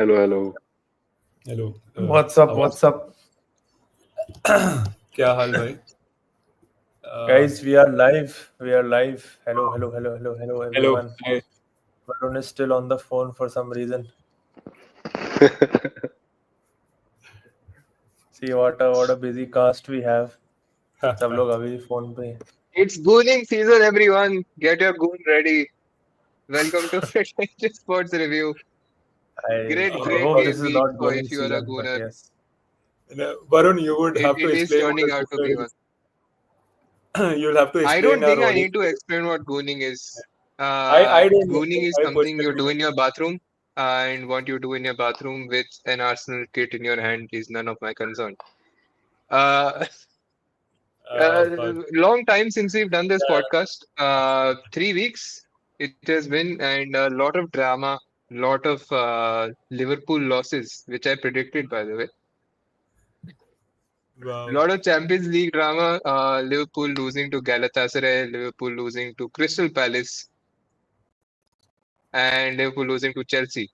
Hello, hello. Hello What's up? आवाज What's up, क्या हाल भाई guys? We are live. We are live. Hello, hello, hello, hello, hello, hello everyone. Varun is still on the phone for some reason. See what a busy cast we have. सब लोग अभी phone पे हैं. It's gooning season, everyone. Get your goon ready. Welcome to Pretentious Sports Review. I Great hope this is week not for gooning if you are a season, but gooner. yes. Varun, you would It, have to it is explain what turning a out to be gooner one. is. You'll have to I explain don't our think I need to audience. explain what gooning is. I don't know. Gooning is I something you personally do in don't. your bathroom, and what you do in your bathroom with an Arsenal kit in your hand is none of my concern. Uh, Fuck. Long time since we've done this Yeah, podcast. 3 weeks it has been, and a lot of drama, lot of Liverpool losses, which I predicted, by the way. A wow. lot of Champions League drama. Liverpool losing to Galatasaray, Liverpool losing to Crystal Palace, and Liverpool losing to Chelsea.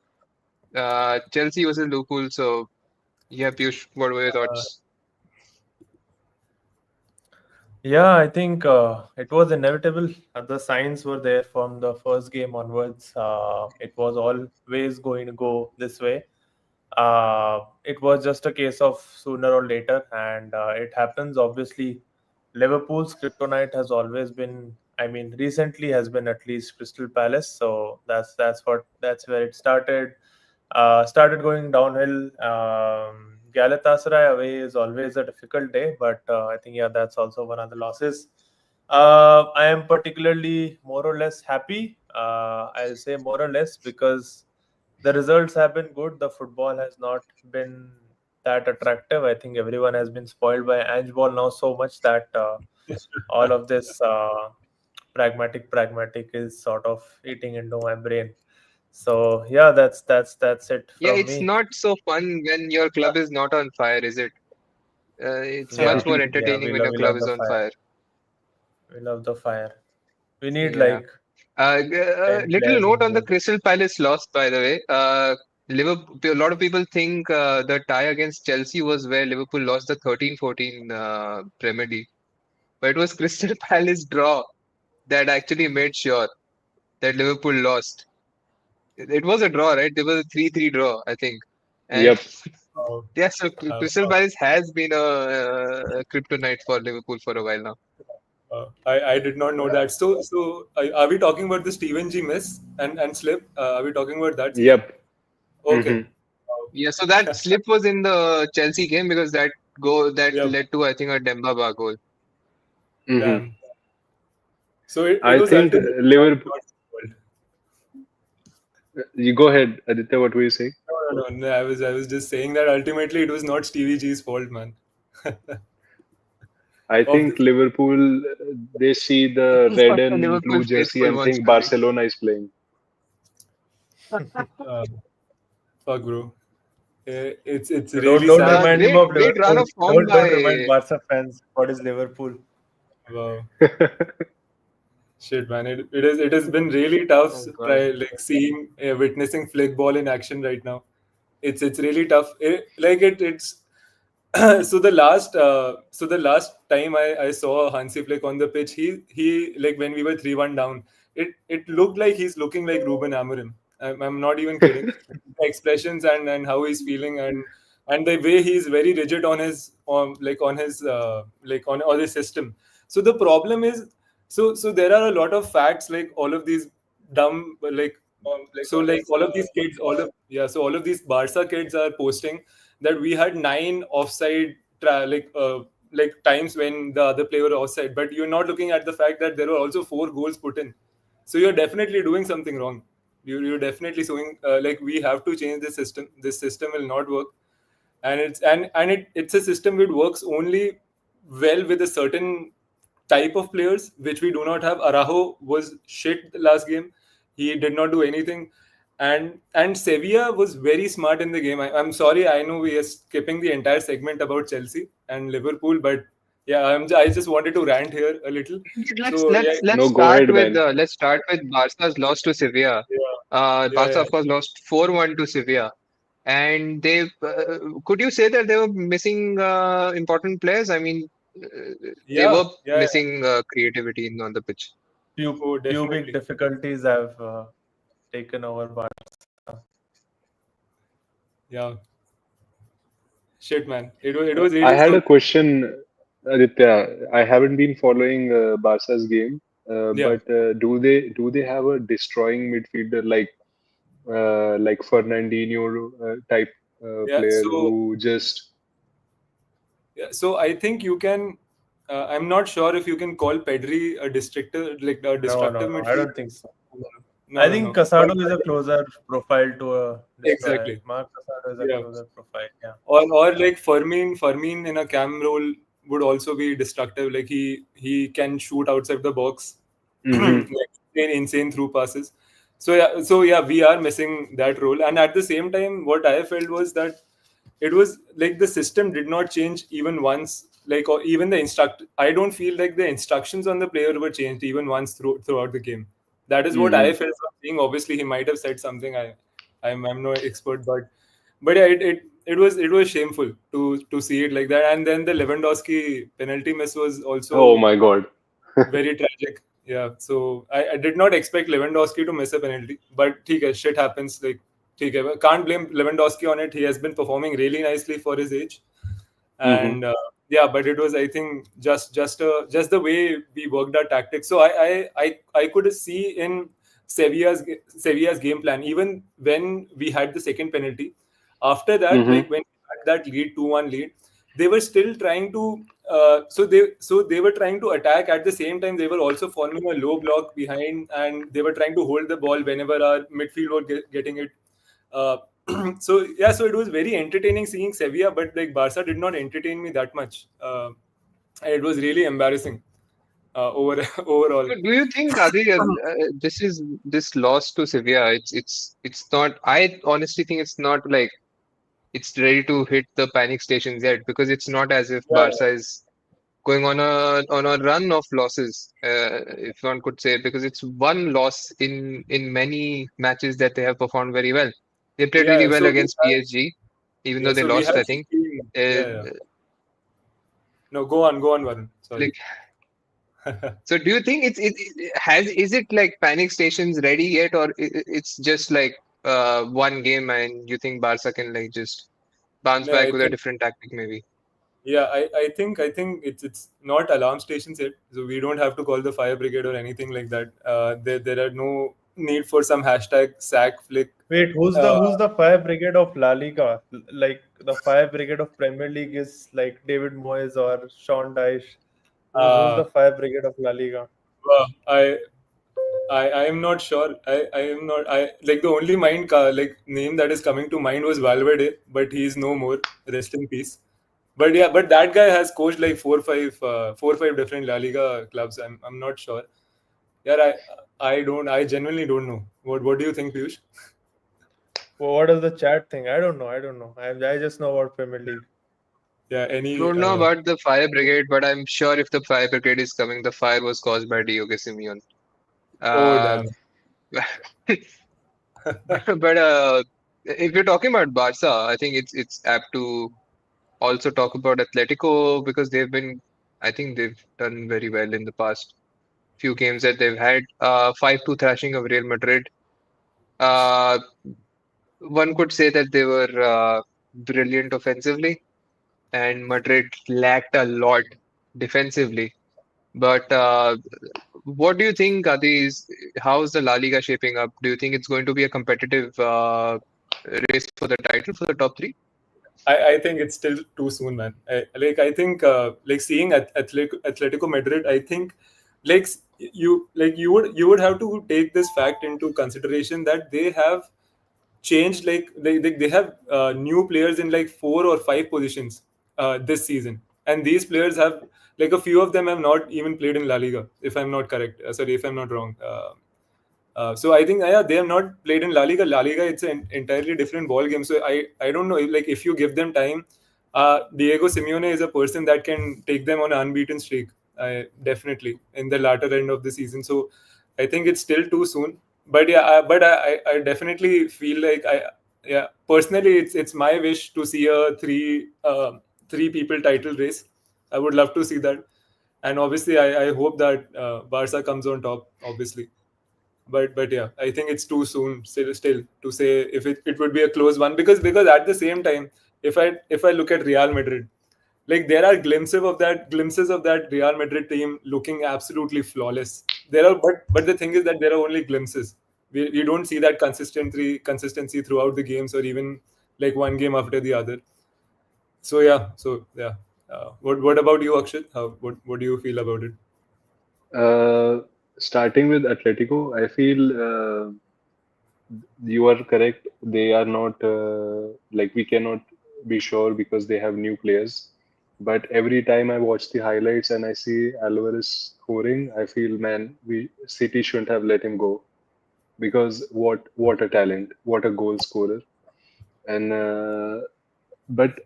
Chelsea versus Liverpool. So, yeah, Piyush, what were your Uh, thoughts? Yeah, I think it was inevitable. The signs were there from the first game onwards. It was always going to go this way. It was just a case of sooner or later, and it happens. Obviously, Liverpool's kryptonite has always been. I mean, recently has been at least Crystal Palace. So that's where it started. Started going downhill. Galatasaray away is always a difficult day, but I think yeah, that's also one of the losses. I am particularly more or less happy. I'll say more or less because the results have been good. The football has not been that attractive. I think everyone has been spoiled by Ange ball now so much that all of this pragmatic is sort of eating into my brain. So yeah, that's it Yeah, from it's me. not so fun when your club is not on fire, is it? It's much Yeah, more yeah, entertaining when your we club love is the on fire. fire. We love the fire. We need Yeah. like ten Little players note in on the goal. Crystal Palace loss, by the way. Liverpool, a lot of people think the tie against Chelsea was where Liverpool lost the 13-14 Premier League. But it was Crystal Palace draw that actually made sure that Liverpool lost. It was a draw, right? There was a 3-3 draw, I think. And Yep. wow. yeah, so Uh, Crystal Palace has been a kryptonite for Liverpool for a while now. I did not know that. Are we talking about the Steven G miss and slip? Are we talking about that scene? Yep. Okay. Mm-hmm. Yeah, so that slip was in the Chelsea game because that goal that Yep. led to, I think, a Demba Ba goal. Mm-hmm. Damn. So it I was think ultimately Liverpool. not fault. You go ahead, Aditya. What were you saying? No. I was just saying that ultimately it was not Stevie G's fault, man. I think Obviously, Liverpool, they see It the was red what the and Liverpool blue jersey faithful and wants think to be. Barcelona is playing. uh, fuck, bro. It's So don't really don't sad. remind him of Great run Liverpool. of form Don't remind by. Barca fans what is Liverpool. Wow. Shit, man. It has been really tough. Oh God. Try like seeing witnessing flick ball in action right now. It's really tough. It's so the last time I saw Hansi Flick on the pitch, he like when we were 3-1 down, it looked like he's looking like Ruben Amorim. I'm not even kidding. The expressions and how he's feeling and the way he's very rigid on his on his system. So the problem is so there are a lot of facts like all of these dumb so like all of these kids all of yeah so all of these Barca kids are posting that we had 9 offside like times when the other player were offside, but you're not looking at the fact that there were also 4 goals put in. So you're definitely doing something wrong. You're definitely showing like we have to change the system. This system will not work, and it's a system which works only well with a certain type of players which we do not have. Arajo was shit the last game. He did not do anything, and Sevilla was very smart in the game. I'm sorry, I know we are skipping the entire segment about Chelsea and Liverpool, but yeah, I just wanted to rant here a little. Let's So yeah, let's let's No, go start ahead, with man. Barca's loss to Sevilla. yeah, yeah, Barca, yeah. of course, lost 4-1 to Sevilla. and they could you say that they were missing important players? I mean, they Yeah, were yeah, yeah. missing creativity on the pitch. Oh, Cubic definitely. difficulties have taken over Barca. Yeah. Shit, man. It was I really had so. a question, Aditya. I haven't been following Barca's game, Yeah. but do they have a destroying midfielder like Fernandinho type Yeah. player So who just yeah, so I think you can. I'm not sure if you can call Pedri a destructive, like a No, no, destructive no. I midfielder. don't think so. No, I no, think no. But Casado is a closer profile to a destroyer. exactly. Mark Casado is a Yeah. closer profile. Yeah. Or like Fermin in a cam role would also be destructive. Like he can shoot outside the box, hmm like insane through passes. So yeah, we are missing that role. And at the same time, what I felt was that it was like the system did not change even once. Like, or even the instruct. I don't feel like the instructions on the player were changed even once throughout the game. That is what I hmm felt from seeing. Obviously, he might have said something. I'm no expert, but yeah, it was shameful to see it like that. And then the Lewandowski penalty miss was Oh also my God. very tragic. Yeah, so I did not expect Lewandowski to miss a penalty, but shit happens. Like, can't blame Lewandowski on it. He has been performing really nicely for his age, hmm and yeah, but it was, I think, just the way we worked our tactics. So I could see in Sevilla's game plan, even when we had the second penalty. After that, hmm like when we had that lead 2-1 lead, they were still trying to so they were trying to attack. At the same time, they were also forming a low block behind, and they were trying to hold the ball whenever our midfield were getting it. uh, so yeah, so it was very entertaining seeing Sevilla, but like Barca did not entertain me that much. And it was really embarrassing overall. So do you think, Adi, this loss to Sevilla? It's not. I honestly think it's not like it's ready to hit the panic stations yet, because it's not as if Yeah, Barca is going on a run of losses, if one could say, because it's one loss in many matches that they have performed very well. They played yeah, really yeah. well So we against have, PSG, even yeah, though they so we lost, have I think. seen, Uh, yeah, yeah. No, go on, Varun. Sorry. like, so do you think is it like panic stations ready yet, or it's just like one game and you think Barca can like just bounce No, back I with a think, different tactic maybe? yeah, I think it's not alarm stations yet. So we don't have to call the fire brigade or anything like that. There are no need for some hashtag sack flick. Wait, Uh, who's the fire brigade of La Liga? Like the fire brigade of Premier League is like David Moyes or Sean Dyche. Who's uh, the fire brigade of La Liga? well, I am not sure. I am not. I like the only like name that is coming to mind was Valverde, but he is no more. Rest in peace. But yeah, but that guy has coached like four or five different La Liga clubs. I'm not sure. Yeah, I don't. I genuinely don't know. What do you think, Piyush? What is the chat thing? I don't know. I don't know. I just know about Premier League. Yeah, I any. don't know about the fire brigade, but I'm sure if the fire brigade is coming, the fire was caused by Diogo Simeone. Oh Uh, damn. but if you're talking about Barca, I think it's apt to also talk about Atletico, because I think they've done very well in the past few games that they've had. 5-2 thrashing of Real Madrid. Uh, One could say that they were brilliant offensively, and Madrid lacked a lot defensively. But what do you think, Adi? How's the La Liga shaping up? Do you think it's going to be a competitive race for the title for the top three? I think it's still too soon, man. I think like seeing Atletico Madrid, I think like you would have to take this fact into consideration that they have changed, like they have new players in like four or five positions this season, and these players have, like, a few of them have not even played in La Liga, if I'm not correct. Sorry if I'm not wrong. So I think, yeah, they have not played in La Liga. La Liga, it's an entirely different ball game. So I don't know, like, if you give them time, Diego Simeone is a person that can take them on an unbeaten streak. Definitely in the latter end of the season. So I think it's still too soon. But yeah, I definitely feel like yeah, personally, it's my wish to see a three people title race. I would love to see that, and obviously, I hope that Barca comes on top. Obviously, but yeah, I think it's too soon still to say if it would be a close one, because at the same time, if I look at Real Madrid, like there are glimpses of that Real Madrid team looking absolutely flawless. There are, but the thing is that there are only glimpses. We don't see that consistency throughout the games, or even like one game after the other. So yeah. What about you, Akshat? What do you feel about it? Uh, Starting with Atletico, I feel you are correct. They are not like we cannot be sure because they have new players. But every time I watch the highlights and I see Alvarez scoring, I feel, man, we City shouldn't have let him go because what a talent, what a goal scorer. And but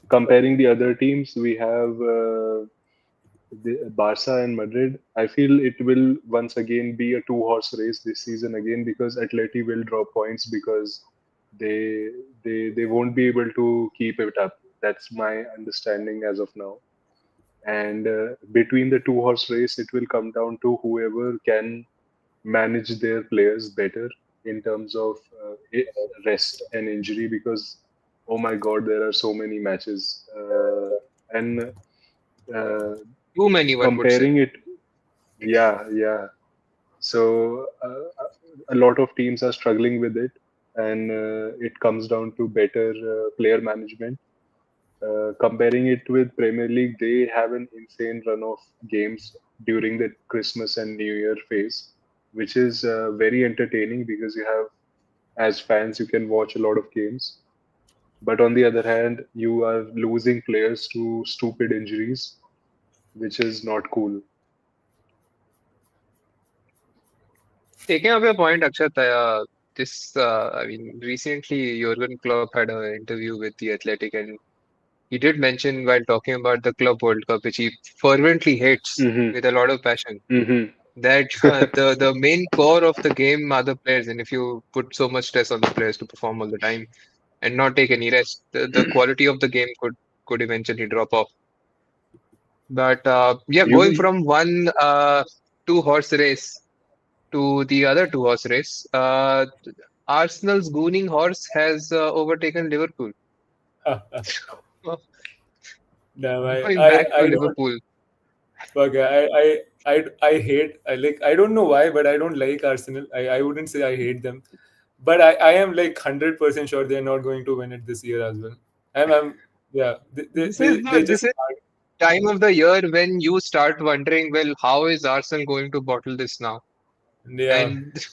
comparing the other teams, we have the Barca and Madrid. I feel it will once again be a two-horse race this season again because Atleti will drop points because they they won't be able to keep it up. That's my understanding as of now. And between the two-horse race, it will come down to whoever can manage their players better in terms of rest and injury because oh my god, there are so many matches and uh, Too many, one would say. comparing it, yeah. So a lot of teams are struggling with it, and it comes down to better player management. Comparing it with Premier League, they have an insane run of games during the Christmas and New Year phase, which is very entertaining because you have, as fans, you can watch a lot of games. But on the other hand, you are losing players to stupid injuries, which is not cool. Taking up your point, Akshat, I mean, recently Jurgen Klopp had an interview with the Athletic, and he did mention while talking about the Club World Cup, which he fervently hates Hmm. with a lot of passion, Hmm. that the main core of the game are the players, and if you put so much stress on the players to perform all the time and not take any rest, the quality of the game could eventually drop off. But yeah, going You from one two-horse race to the other two-horse race, Arsenal's gooning horse has overtaken Liverpool. Damn, Going back to I don't Liverpool, fuck. I hate. I don't know why, but I don't like Arsenal. I wouldn't say I hate them, but I am like 100% sure they're not going to win it this year as well. I'm yeah. They this just is time of the year when you start wondering, well, how is Arsenal going to bottle this now? yeah. And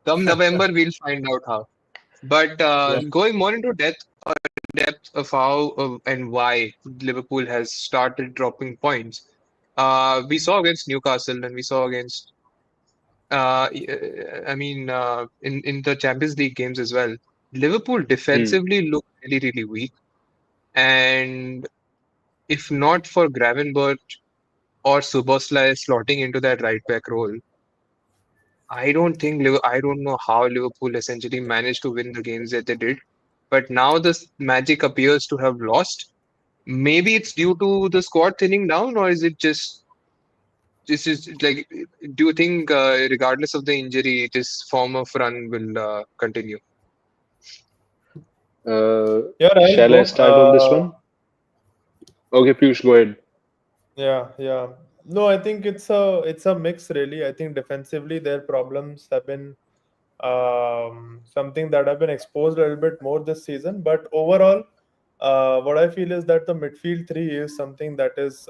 come November, we'll find out how. But Yeah. going more into depth of how and why Liverpool has started dropping points. We saw against Newcastle and we saw against I mean in the Champions League games as well. Liverpool Hmm. defensively look really weak, and if not for Gravenberch or Szoboszlai slotting into that right back role, I don't know how Liverpool essentially managed to win the games that they did. But now this magic appears to have lost. Maybe it's due to the squad thinning down, or is it just this is like? Do you think, regardless of the injury, this form of run will continue? uh, Yeah, I'll shall I go. start on this one? Okay, Piyush, go ahead. Yeah. No, I think it's a mix really. I think defensively their problems have been something that have been exposed a little bit more this season. But overall, what I feel is that the midfield three is something that is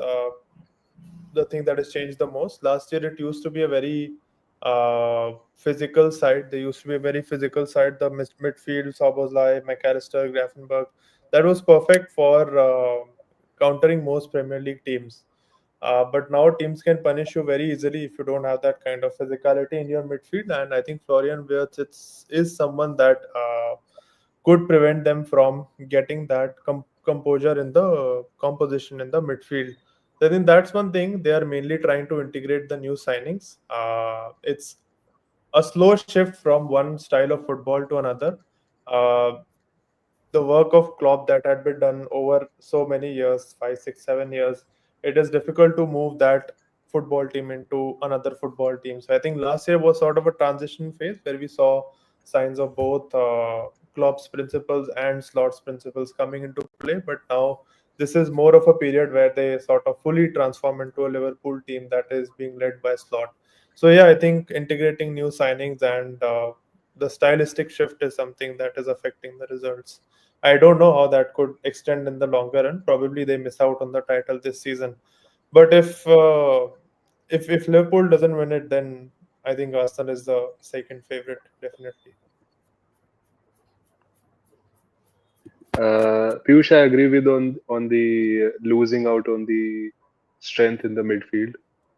the thing that has changed the most. Last year, it used to be a very physical side. They used to be a very physical side. The midfield, Soboslai, McAllister, Grafenberg, that was perfect for countering most Premier League teams. But now teams can punish you very easily if you don't have that kind of physicality in your midfield. And I think Florian Wirtz is someone that could prevent them from getting that composure in the composition in the midfield. So I think that's one thing they are mainly trying to integrate the new signings. It's a slow shift from one style of football to another. Uh, the work of Klopp that had been done over so many years, 5, 6, 7 years, it is difficult to move that football team into another football team. So I think last year was sort of a transition phase where we saw signs of both Klopp's principles and Slot's principles coming into play. But now this is more of a period where they sort of fully transform into a Liverpool team that is being led by Slot. So yeah, I think integrating new signings and the stylistic shift is something that is affecting the results. I don't know how that could extend in the longer run. Probably they miss out on the title this season. But if Liverpool doesn't win it, then I think Arsenal is the second favorite, definitely. Piyush, I agree with on the losing out on the strength in the midfield.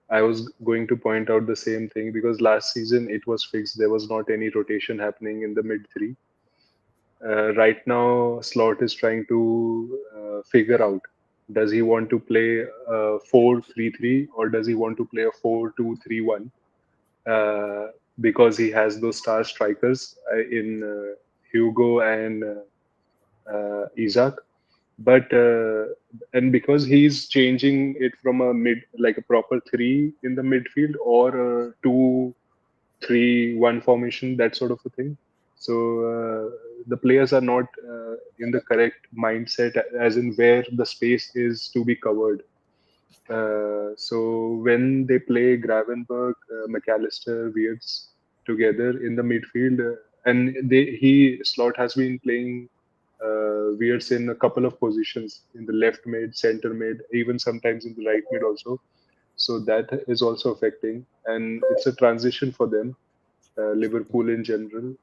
I was going to point out the same thing because last season it was fixed. There was not any rotation happening in the mid three. Right now, Slot is trying to figure out, does he want to play 4-3-3 or does he want to play a 4-2-3-1? Uh, because he has those star strikers in Hugo and Isaac. But and because he's changing it from a mid, like a proper three in the midfield, or a 2-3-1 formation, that sort of a thing. So the players are not in the correct mindset, as in where the space is to be covered. So when they play Gravenberg, McAllister, Wirtz together in the midfield, and he Slot has been playing Wirtz in a couple of positions in the left mid, center mid, even sometimes in the right mid also. So that is also affecting, and it's a transition for them, Liverpool in general.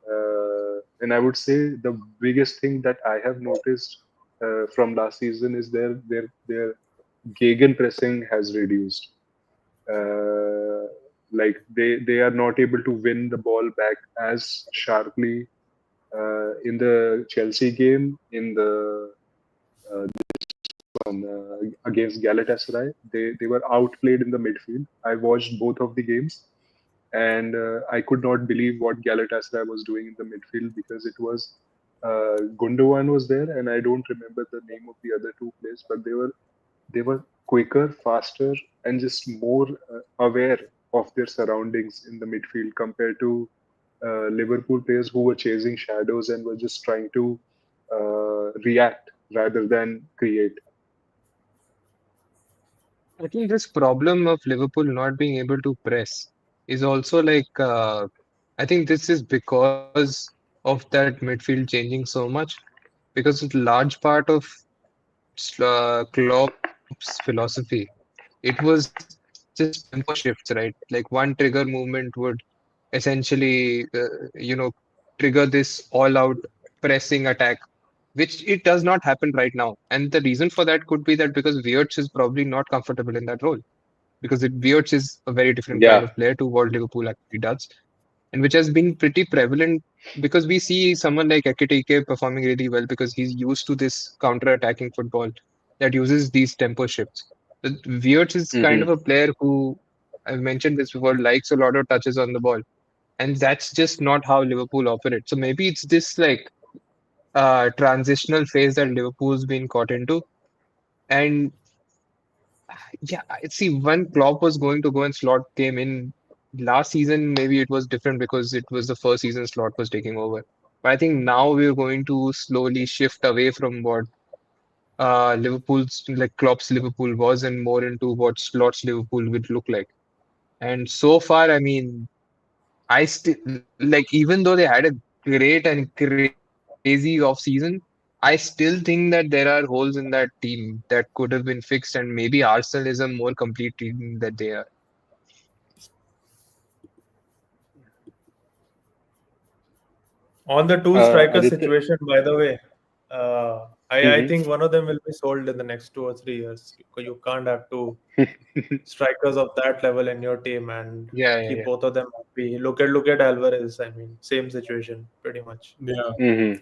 And I would say the biggest thing that I have noticed from last season is their Gegen pressing has reduced. Uh, like they are not able to win the ball back as sharply in the Chelsea game, in the one against Galatasaray. They were outplayed in the midfield. I watched both of the games, and I could not believe what Galatasaray was doing in the midfield because it was Gundogan was there, and I don't remember the name of the other two players, but they were quicker, faster, and just more aware of their surroundings in the midfield compared to Liverpool players who were chasing shadows and were just trying to react rather than create. I think this problem of Liverpool not being able to press is also like I think this is because of that midfield changing so much because it's a large part of Klopp's philosophy. It was just tempo shifts, right? Like one trigger movement would essentially, trigger this all-out pressing attack, which it does not happen right now. And the reason for that could be that because Wirtz is probably not comfortable in that role because Wirtz is a very different kind Yeah. of player to what Liverpool actually does, and which has been pretty prevalent because we see someone like Ekitike performing really well because he's used to this counter-attacking football that uses these tempo shifts. But Wirtz is kind Hmm. of a player who, I've mentioned this before, likes a lot of touches on the ball, and that's just not how Liverpool operates. So maybe it's this like transitional phase that Liverpool's been caught into, and yeah, I see when Klopp was going to go and Slot came in last season, maybe it was different because it was the first season Slot was taking over. But I think now we're going to slowly shift away from what Liverpool's like Klopp's Liverpool was and more into what Slot's Liverpool would look like. And so far, I mean, I still like even though they had a great and crazy off season, I still think that there are holes in that team that could have been fixed, and maybe Arsenal is a more complete team that they are. On the two striker Aditya. situation, by the way, I Hmm. think one of them will be sold in the next 2 or 3 years. You can't have two strikers of that level in your team and Yeah, yeah, keep yeah. both of them happy. Look at Alvarez. I mean, same situation pretty much. Yeah. Hmm.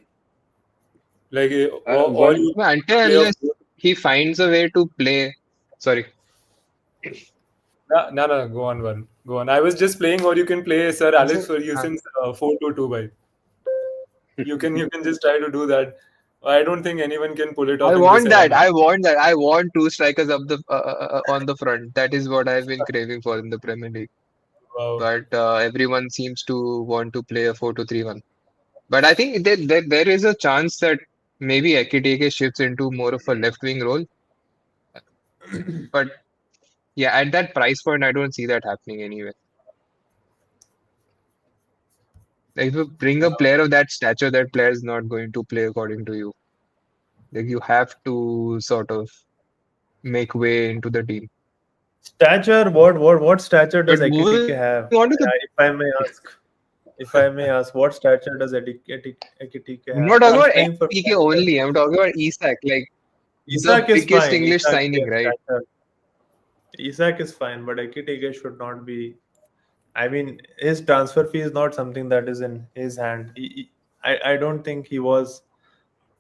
Like or One. you Well, until play a unless he finds a way to play. Sorry. no, no, no, go on, one. Go on. I was just playing, or you can play Sir I Alex said, Ferguson's 4-2-2 by. You can just try to do that. I don't think anyone can pull it I off in this want era, that. man. I want that. I want two strikers up the on the front. That is what I've been craving for in the Premier League. Wow. But everyone seems to want to play a 4-2-3-1. But I think there is a chance that maybe Ekitike shifts into more of a left wing role. But yeah, at that price point, I don't see that happening anyway. Like if you bring a player of that stature, that player is not going to play according to you. Like you have to sort of make way into the team. Stature? What stature does But Ekitike moving on have? to the If I may ask, what stature does Ekitike I'm have? not talking He's about playing for Ekitike Frankfurt. only. I'm talking about Isak, like the Isak is biggest fine. English Isak, signing, yes, right? stature. Isak is fine, but Ekitike should not be. I mean, his transfer fee is not something that is in his hand. I don't think he was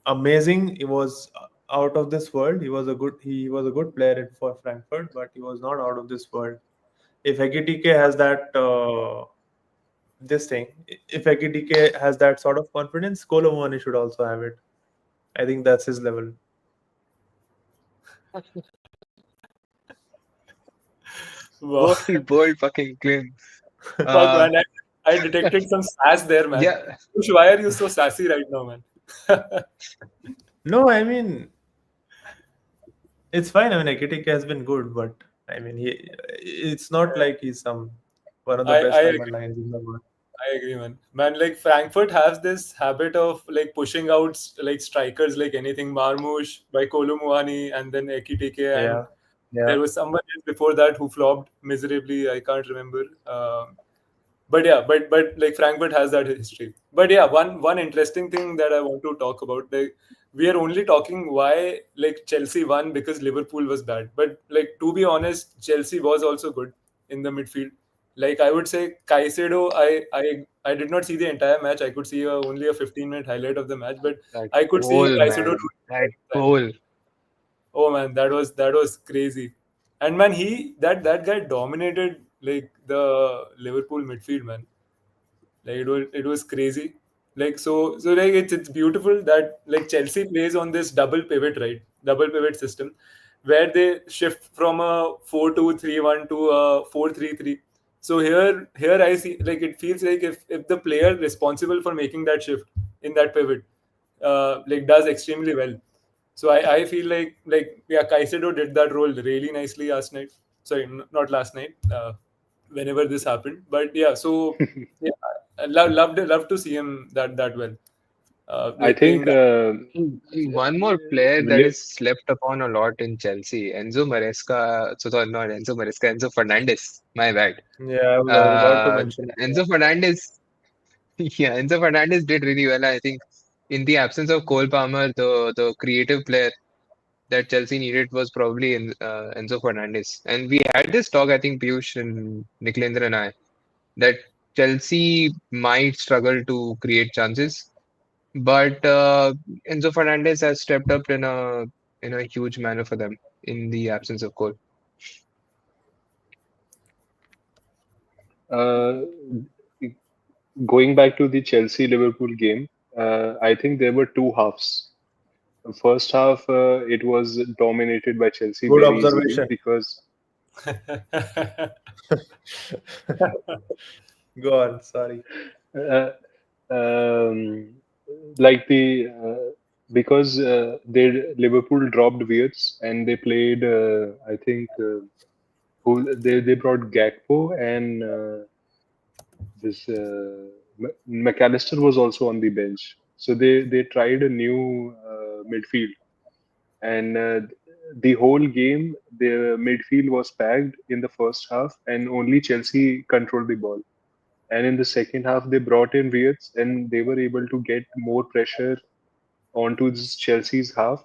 amazing. He was out of this world. He was a good player for Frankfurt, but he was not out of this world. If Ekitike has that this thing, if Ekitike has that sort of confidence, Colomani should also have it. I think that's his level. Wow. Bold, bold fucking claim. Fuck, Uh, man. I detected some sass there, man. yeah, Push, why are you so sassy right now, man? No, I mean it's fine. I mean Ekitike has been good, but I mean it's not like he's some one of the I best number agree. nines in the world. I agree, man. Man, like Frankfurt has this habit of like pushing out like strikers like anything. Marmoush by Kolumuani and then Ekitike, and Yeah, yeah. there was someone else before that who flopped miserably. I can't remember. But yeah, but like Frankfurt has that history. But yeah, one interesting thing that I want to talk about, like we are only talking why like Chelsea won because Liverpool was bad. But like to be honest, Chelsea was also good in the midfield. Like I would say Caicedo, I did not see the entire match. I could see only a 15-minute highlight of the match, but that I could see goal, Caicedo man. doing That that. goal. Oh man, that was crazy. And man, that guy dominated like the Liverpool midfield, man. Like it was crazy. Like so like it's beautiful that like Chelsea plays on this double pivot, right? Double pivot system where they shift from a 4-2-3-1 to a 4-3-3. So here I see like it feels like if the player responsible for making that shift in that pivot like does extremely well. So I feel like yeah, Caicedo did that role really nicely last night. Sorry, not last night. Whenever this happened, but yeah. So yeah, I love to see him that well, I like playing think that. And one more player that Li- is slept upon a lot in Chelsea, Enzo Maresca. So sorry, not Enzo Maresca, Enzo Fernandez. My bad. Yeah, I was about to Uh, mention it. Enzo Fernandez. Yeah, Enzo Fernandez did really well. I think in the absence of Cole Palmer, the creative player that Chelsea needed was probably in Enzo Fernandez. And we had this talk, I think Piyush and Nikulendra and I, that Chelsea might struggle to create chances, but Enzo Fernandez has stepped up in a huge manner for them in the absence of Cole. uh, Going back to the Chelsea Liverpool game, I think there were two halves. The first half, it was dominated by Chelsea Good very easily observation. because Go on. Sorry. uh, um, like the because they Liverpool dropped Wirtz and they played I think who they brought Gakpo and this McAllister was also on the bench. So they tried a new midfield, and the whole game the midfield was packed in the first half, and only Chelsea controlled the ball. And in the second half, they brought in Wirtz, and they were able to get more pressure onto this Chelsea's half,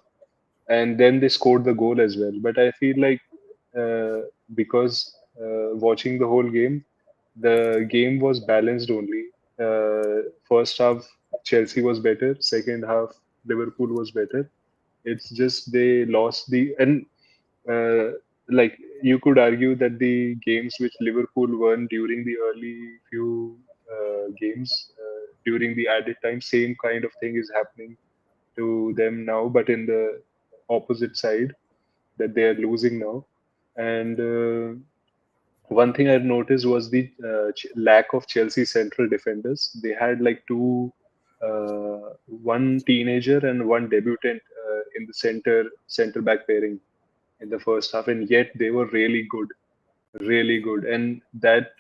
and then they scored the goal as well. But I feel like uh, because watching the whole game, the game was balanced only. First half, Chelsea was better. Second half, Liverpool was better. It's just they lost the and uh, like you could argue that the games which Liverpool won during the early few games. during the added time. Same kind of thing is happening to them now, but in the opposite side, that they are losing now. And one thing I've noticed was the lack of Chelsea central defenders. They had like one teenager and one debutant in the center back pairing in the first half, and yet they were really good. And that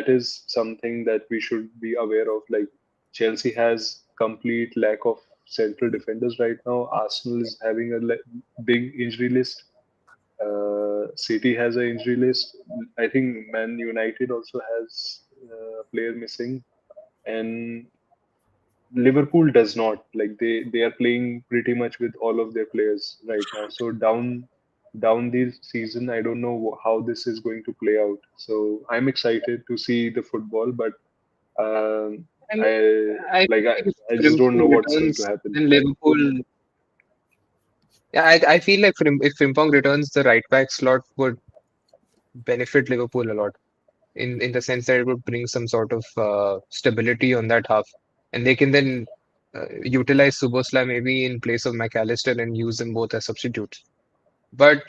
is something that we should be aware of. Like Chelsea has complete lack of central defenders right now. Arsenal is having a big injury list. City has an injury list. I think Man United also has a player missing, and Liverpool does not. Like they are playing pretty much with all of their players right now. So down this season, I don't know how this is going to play out. So I'm excited to see the football, but um, I mean, I I like feel like if I just don't know Frimpong what's going to returns, happen. then Liverpool. Yeah, I feel like if Frimpong returns, the right back slot would benefit Liverpool a lot in the sense that it would bring some sort of stability on that half, and they can then utilize Subosla maybe in place of McAllister and use them both as substitutes. But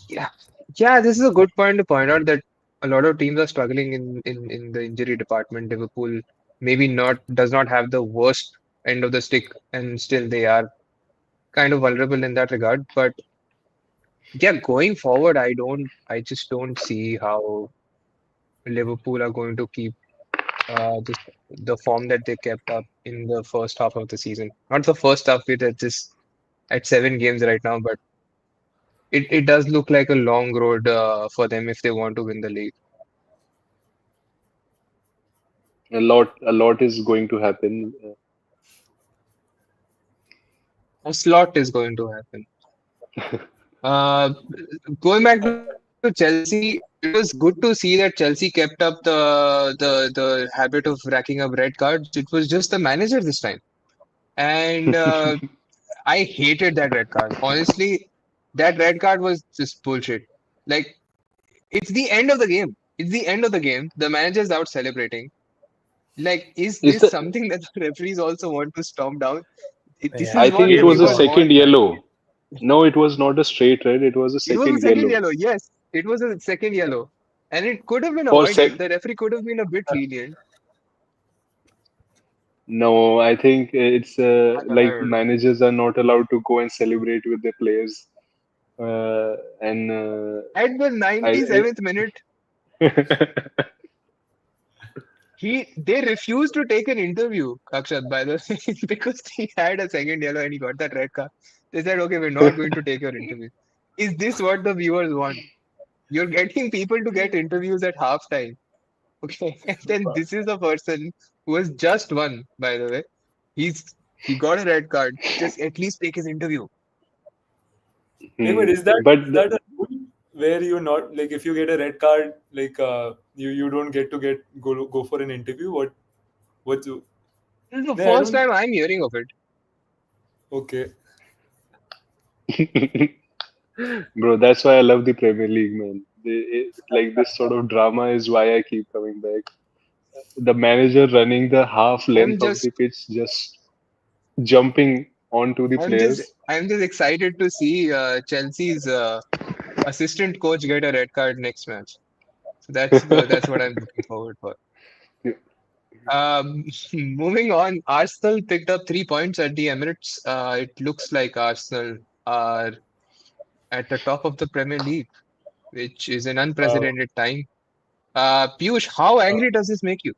yeah, yeah, this is a good point to point out that a lot of teams are struggling in the injury department. Liverpool maybe not does not have the worst end of the stick, and still they are kind of vulnerable in that regard. But yeah, going forward, I just don't see how Liverpool are going to keep this the form that they kept up in the first half of the season. Not the first half, we're just at 7 games right now, but it does look like a long road for them if they want to win the league. A lot is going to happen. A slot is going to happen. Uh, Going back to Chelsea, it was good to see that Chelsea kept up the habit of racking up red cards. It was just the manager this time, and I hated that red card. Honestly, that red card was just bullshit. Like it's the end of the game. It's the end of the game. The manager's out celebrating. Like, is Is this the something that the referees also want to storm down? This Yeah, I is think what it game was a everyone gone. second wants. yellow. No, it was not a straight red. It was a It was a second second yellow. yellow. Yes, it was a second yellow. And it could have been For sec. avoided. The referee could have been a bit lenient. No, I think it's I like don't know. managers are not allowed to go and celebrate with their players. And At the I 97th minute, they refused to take an interview, Akshat, by the way, because he had a second yellow and he got that red card. They said, okay, we're not going to take your interview. Is this what the viewers want? You're getting people to get interviews at halftime. Okay. And then this is the person who has just won, by the way. He got a red card. Just at least take his interview. Hey, but Hmm. is that But is that a rule where you not like if you get a red card, like you don't get to go for an interview? What's This is the no, I first don't. time I'm hearing of it. Okay. bro, that's why I love the Premier League, man. Like this sort of drama is why I keep coming back. The manager running the half I'm length of just the pitch, just jumping onto the I'm just players. I'm just excited to see Chelsea's assistant coach get a red card next match. So that's what I'm looking forward for. Moving on, Arsenal picked up 3 points at the Emirates. It looks like Arsenal are at the top of the Premier League, which is an Uh, unprecedented time. Piyush, how uh, angry does this make you?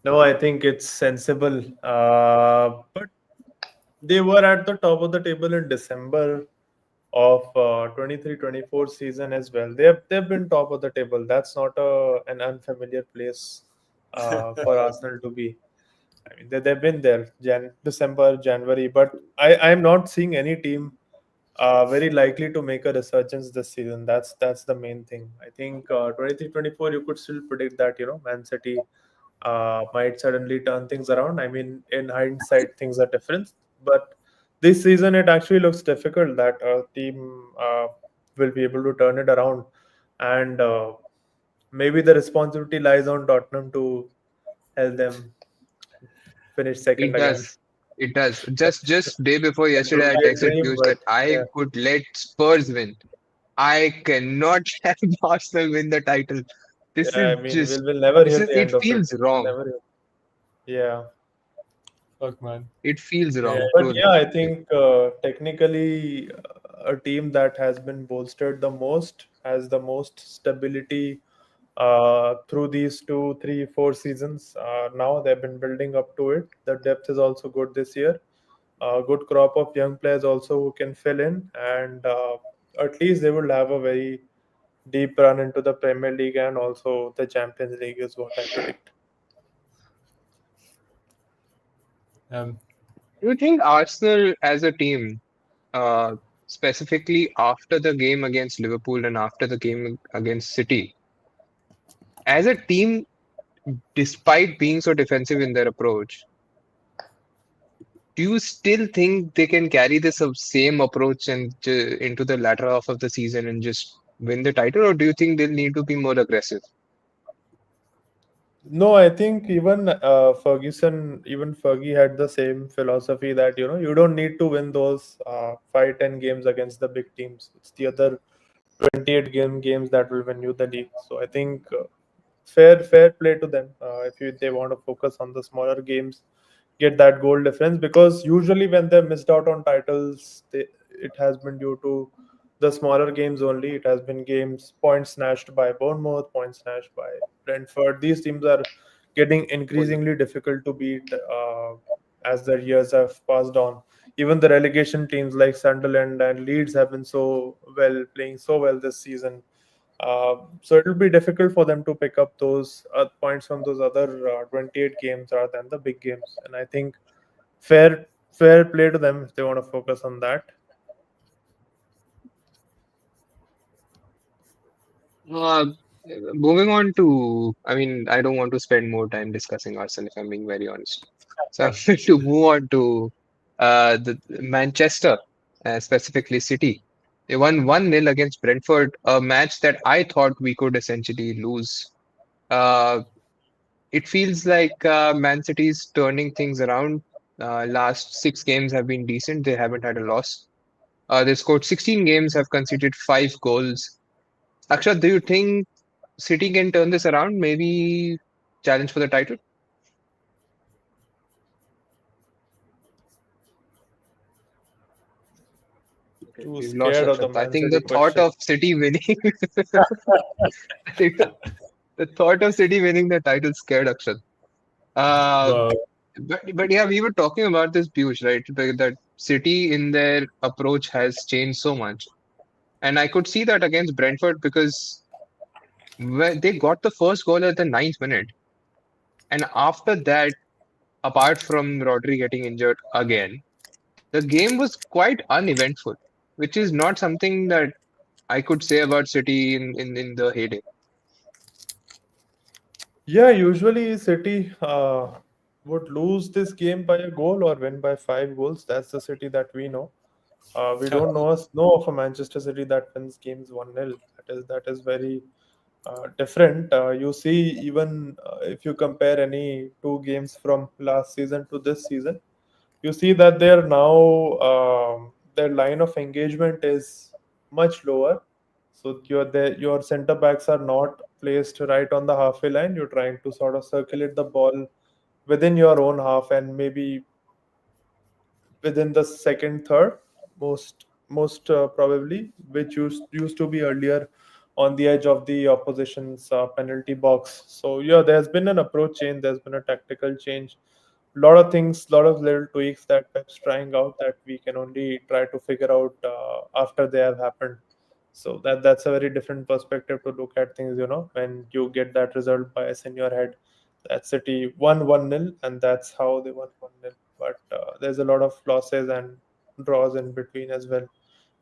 no, I think it's sensible. But they were at the top of the table in December of 23-24 season as well. They've been top of the table. That's not an unfamiliar place for Arsenal to be. I mean, they've been there December, January, but I'm not seeing any team very likely to make a resurgence this season. That's the main thing. I think 23-24 you could still predict that Man City might suddenly turn things around. I mean, in hindsight, things are different, but this season it actually looks difficult that a team will be able to turn it around. And maybe the responsibility lies on Tottenham to help them finish second It again. does. It does. Just day before It would yesterday, I be a texted dream, Piyush but that I yeah, could let Spurs win. I cannot have Arsenal win the title. This yeah. is I mean, just, we'll never this hear is, the it end of it. feels We'll wrong. never hear. Yeah. Fuck, man. It feels Yeah, wrong, but truly. yeah, I think technically a team that has been bolstered the most has the most stability through these 2, 3, 4 seasons. Now they've been building up to it. The depth is also good this year. Good crop of young players also who can fill in, and at least they will have a very deep run into the Premier League and also the Champions League is what I predict. Um, Do you think Arsenal as a team, uh, specifically after the game against Liverpool and after the game against City, as a team, despite being so defensive in their approach, do you still think they can carry this same approach and into the latter half of the season and just win the title, or do you think they'll need to be more aggressive? No, I think even even Fergie had the same philosophy that you don't need to win those 5, 10 games against the big teams. It's the other 28 games that will win you the league. So I think fair play to them. If they want to focus on the smaller games, get that goal difference, because usually when they missed out on titles, it has been due to the smaller games only. It has been games points snatched by Bournemouth, points snatched by Brentford. These teams are getting increasingly difficult to beat as the years have passed on. Even the relegation teams like Sunderland and Leeds have been playing so well this season. So it will be difficult for them to pick up those points from those other 28 games rather than the big games. And I think fair play to them if they want to focus on that. Uh, Moving on to, I mean, I don't want to spend more time discussing Arsenal if I'm being very honest. So I'm going to move on to the Manchester, specifically City. They won 1-0 against Brentford, a match that I thought we could essentially lose. Uh, it feels like Man City's turning things around. Last 6 games have been decent. They haven't had a loss. They scored 16 games, have conceded 5 goals. Akshat, do you think City can turn this around? Maybe challenge for the title? Okay, Too we've lost scared of the Akshat. I Man think City the thought question. of City winning, I think the thought of City winning the title scared Akshat. Uh, wow. but yeah, we were talking about this, Piyush, right? That City in their approach has changed so much. And I could see that against Brentford because when they got the first goal at the 9th minute. And after that, apart from Rodri getting injured again, the game was quite uneventful, which is not something that I could say about City in the heyday. Yeah, usually City would lose this game by a goal or win by 5 goals. That's the City that we know. We don't know of a Manchester City that wins games 1-0. That is very different. You see, even if you compare any 2 games from last season to this season, you see that they're now their line of engagement is much lower. So your center backs are not placed right on the halfway line. You're trying to sort of circulate the ball within your own half and maybe within the second, third, most probably, which used to be earlier on the edge of the opposition's penalty box. So yeah, there's been an approach change. There's been a tactical change. Lot of things, lot of little tweaks that Pep's trying out that we can only try to figure out after they have happened. So that's a very different perspective to look at things. When you get that result bias in your head, that City won 1-0, and that's how they won 1-0. But there's a lot of losses and draws in between as well,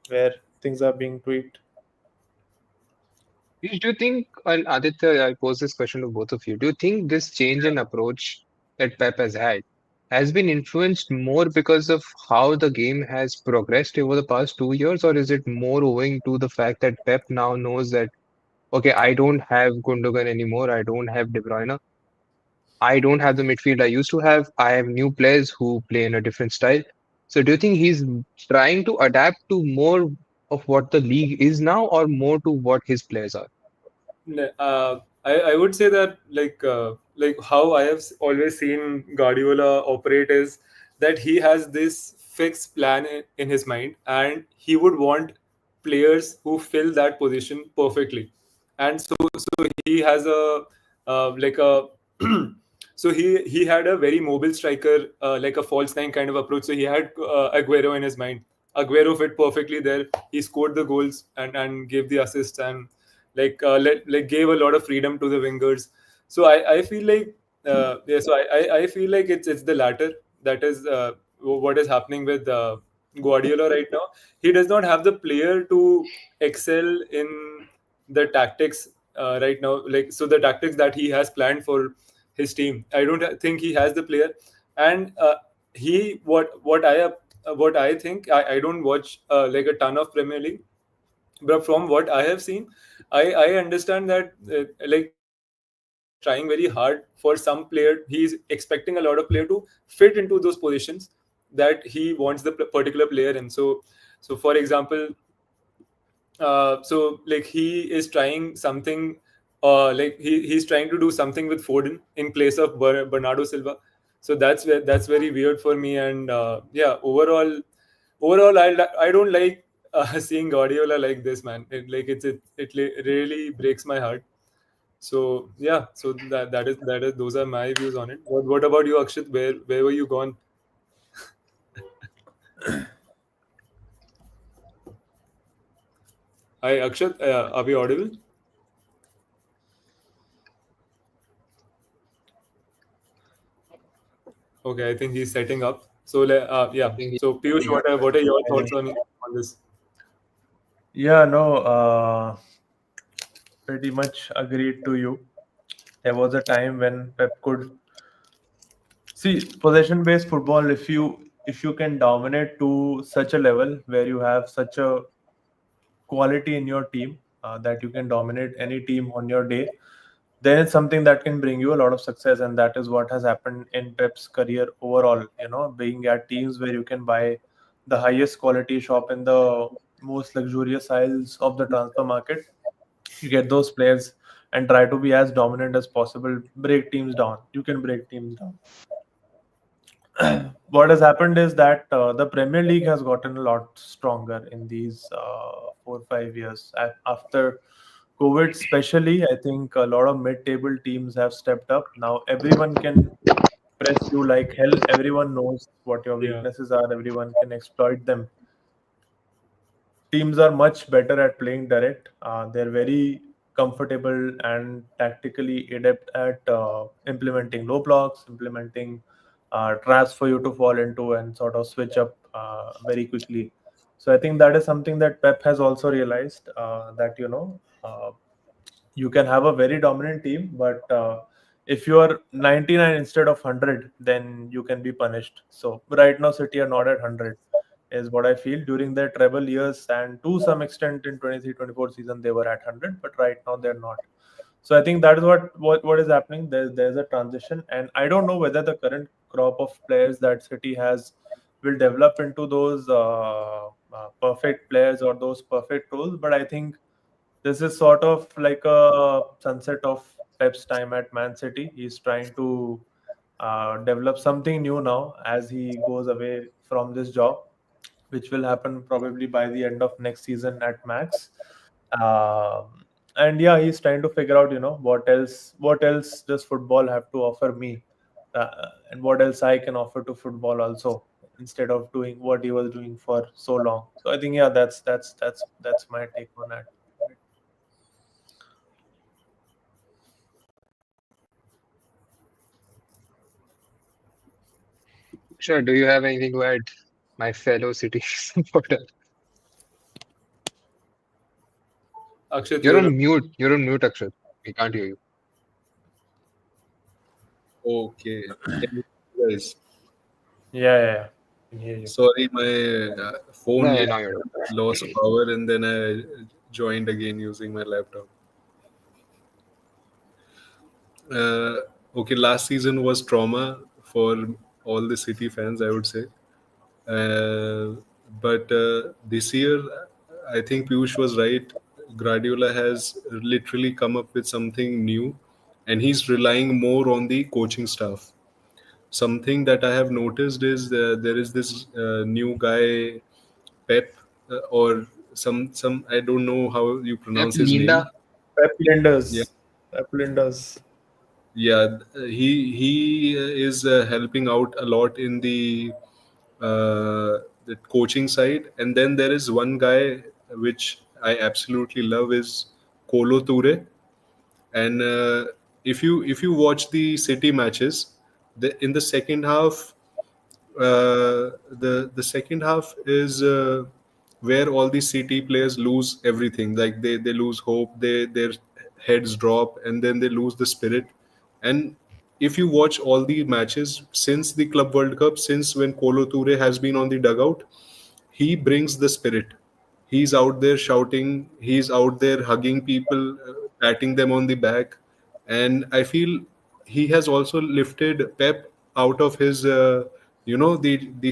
where things are being tweaked. Do you think, and Aditya, I pose this question to both of you. Do you think this change in approach that Pep has been influenced more because of how the game has progressed over the past 2 years, or is it more owing to the fact that Pep now knows that okay, I don't have Gundogan anymore. I don't have De Bruyne. I don't have the midfield I used to have. I have new players who play in a different style. So do you think he's trying to adapt to more of what the league is now, or more to what his players are? I would say that like how I have always seen Guardiola operate is that he has this fixed plan in his mind, and he would want players who fill that position perfectly. And so he has a like a so he had a very mobile striker, like a false nine kind of approach. So he had Aguero in his mind. Aguero fit perfectly there. He scored the goals and gave the assists, and like gave a lot of freedom to the wingers. So I feel like yeah. So I feel like it's the latter that is what is happening with Guardiola right now. He does not have the player to excel in the tactics right now. Like so, the tactics that he has planned for his team, I don't think he has the player. And he what I think, I don't watch like a ton of Premier League, but from what I have seen, I understand that like he is trying very hard for some player. He is expecting a lot of player to fit into those positions that he wants the particular player in. So for example, so like he is trying something, he's trying to do something with Foden in place of Bernardo Silva. So that's very weird for me. And yeah, overall I don't like seeing Guardiola like this, man. It really breaks my heart. So yeah, so that is those are my views on it. What about you, Akshat? Where were you gone? Hi, Akshat. Are we audible? Okay, I think he's setting up. So I yeah. think So Piyush, Yeah. what are your I thoughts think. on this? Yeah, no, pretty much agreed to you. There was a time when Pep could see possession-based football. If you can dominate to such a level where you have such a quality in your team, that you can dominate any team on your day, then it's something that can bring you a lot of success, and that is what has happened in Pep's career overall. Being at teams where you can buy the highest quality, shop in the most luxurious aisles of the transfer market, you get those players and try to be as dominant as possible. Break teams down. You can break teams down. What has happened is that the Premier League has gotten a lot stronger in these 4 or 5 years. After COVID, especially, I think a lot of mid-table teams have stepped up. Now everyone can press you like hell. Everyone knows what your Yeah. weaknesses are. Everyone can exploit them. Teams are much better at playing direct. They're very comfortable and tactically adept at implementing low blocks, implementing traps for you to fall into and sort of switch up very quickly. So I think that is something that Pep has also realized, that you can have a very dominant team, but if you are 99 instead of 100, then you can be punished. So right now City are not at 100, is what I feel. During their treble years and to some extent in 23-24 season they were at 100, but right now they're not. So I think that is what is happening. There's a transition, and I don't know whether the current crop of players that City has will develop into those perfect players or those perfect roles. But I think this is sort of like a sunset of Pep's time at Man City. He's trying to develop something new now as he goes away from this job, which will happen probably by the end of next season at max. And yeah, he's trying to figure out, what else does football have to offer me, and what else I can offer to football also, instead of doing what he was doing for so long. So I think, yeah, that's my take on that. sure. Do you have anything to add, my fellow City supporter? Akshat, You're you're on mute. You're on mute, Akshat. We can't hear you. Okay. Can you guys? Yeah, yeah, yeah. I can hear you. Sorry, my phone No, just now you're. lost power and then I joined again using my laptop. uh, okay, last season was trauma for all the City fans, I would say. Uh, but this year, I think Piyush was right. Guardiola has literally come up with something new, and he's relying more on the coaching staff. Something that I have noticed is there is this new guy, Pep, or some I don't know how you Pep pronounce his name. Linda. Pep Yeah, Linders. Pep Linders. yeah, he is helping out a lot in the coaching side. And then there is one guy which I absolutely love is Kolo Toure. And if you watch the City matches, in the second half, the second half is where all the City players lose everything. Like they lose hope, their heads drop, and then they lose the spirit. And if you watch all the matches since the Club World Cup, since when Kolo Toure has been on the dugout, he brings the spirit. He's out there shouting, he's out there hugging people, patting them on the back. And I feel he has also lifted Pep out of his the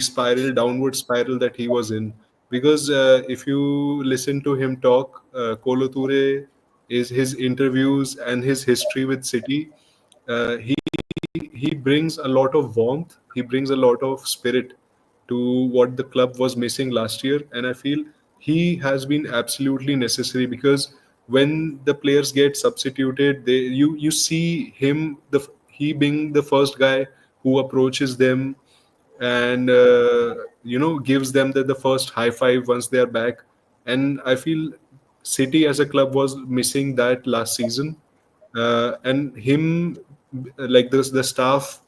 spiral, downward spiral that he was in. Because if you listen to him talk, Kolo Toure, is his interviews and his history with City, he brings a lot of warmth, he brings a lot of spirit to what the club was missing last year. And I feel he has been absolutely necessary, because when the players get substituted, you see him, he being the first guy who approaches them and gives them the first high five once they are back. And I feel City as a club was missing that last season. And him, like the staff,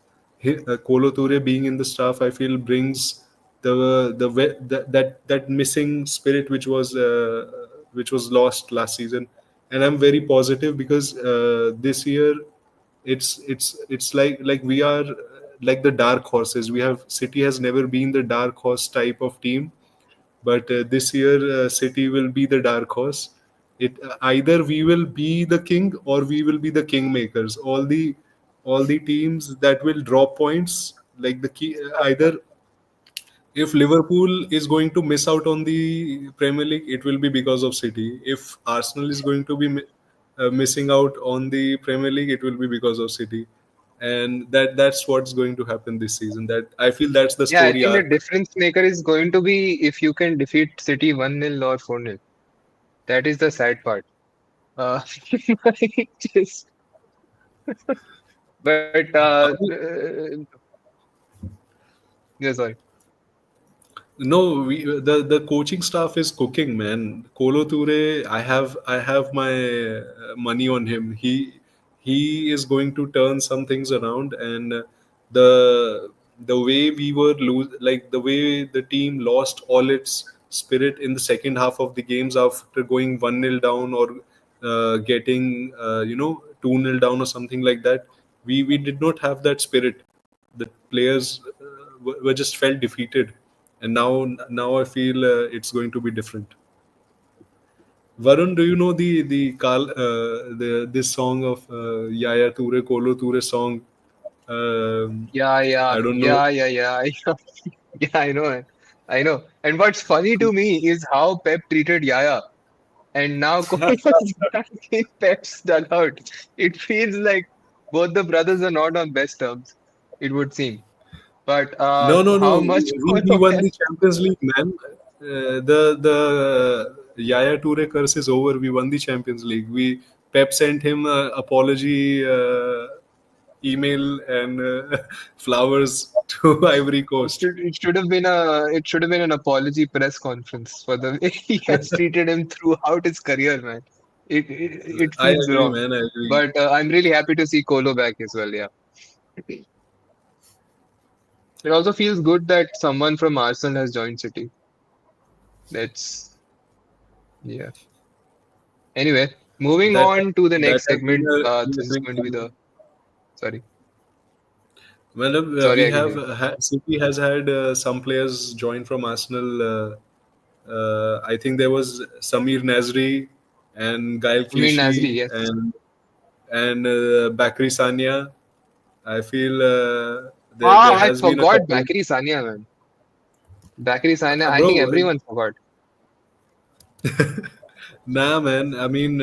Kolo Toure being in the staff, I feel brings that missing spirit which was lost last season. And I'm very positive because this year it's like we are like the dark horses. We have City has never been the dark horse type of team, but this year City will be the dark horse. It either we will be the king or we will be the kingmakers. All the teams that will drop points, like the key, either if Liverpool is going to miss out on the Premier League, it will be because of City. If Arsenal is going to be missing out on the Premier League, it will be because of City. And that's what's going to happen this season. That I feel that's the Yeah, I story think the arc. difference maker is going to be if you can defeat City 1-0 or 4-0. That is the sad part. Uh, just, but yeah, sorry. No, the coaching staff is cooking, man. Kolo Toure, I have my money on him. He is going to turn some things around, and the way we were like the way the team lost all its spirit in the second half of the games after going 1-0 down, or getting 2-0 down or something like that. We did not have that spirit. The players were just felt defeated, and now I feel it's going to be different. Varun, do you know the this song of Yaya Toure, Kolo Toure song? Yeah, yeah, I don't know. yeah, yeah, yeah. Yeah, I know, man. I know. And what's funny to me is how Pep treated Yaya. And now Colo's back in Pep's dugout. It feels like both the brothers are not on best terms, it would seem. But No, no, no. how much We Colo won the has. Champions League, man. The Yaya Toure curse is over. We won the Champions League. We Pep sent him a apology email and flowers to Ivory Coast. It should have been an apology press conference for the way he has treated him throughout his career, man. It I feels agree, wrong. man. I agree. But I'm really happy to see Colo back as well. Yeah. It also feels good that someone from Arsenal has joined City. That's yeah. Anyway, moving That on to the that next has segment. been a This is big going to be thing. the sorry. Well, Sorry, we I can have hear. City has had some players join from Arsenal. I think there was Samir Nasri and Gael I mean Nasri, Clichy yes. and Bakri Sania. I feel there I has been a forgot couple. Bakary Sania, man. Bakary Sania, I think Bro, everyone forgot. nah, man. I mean,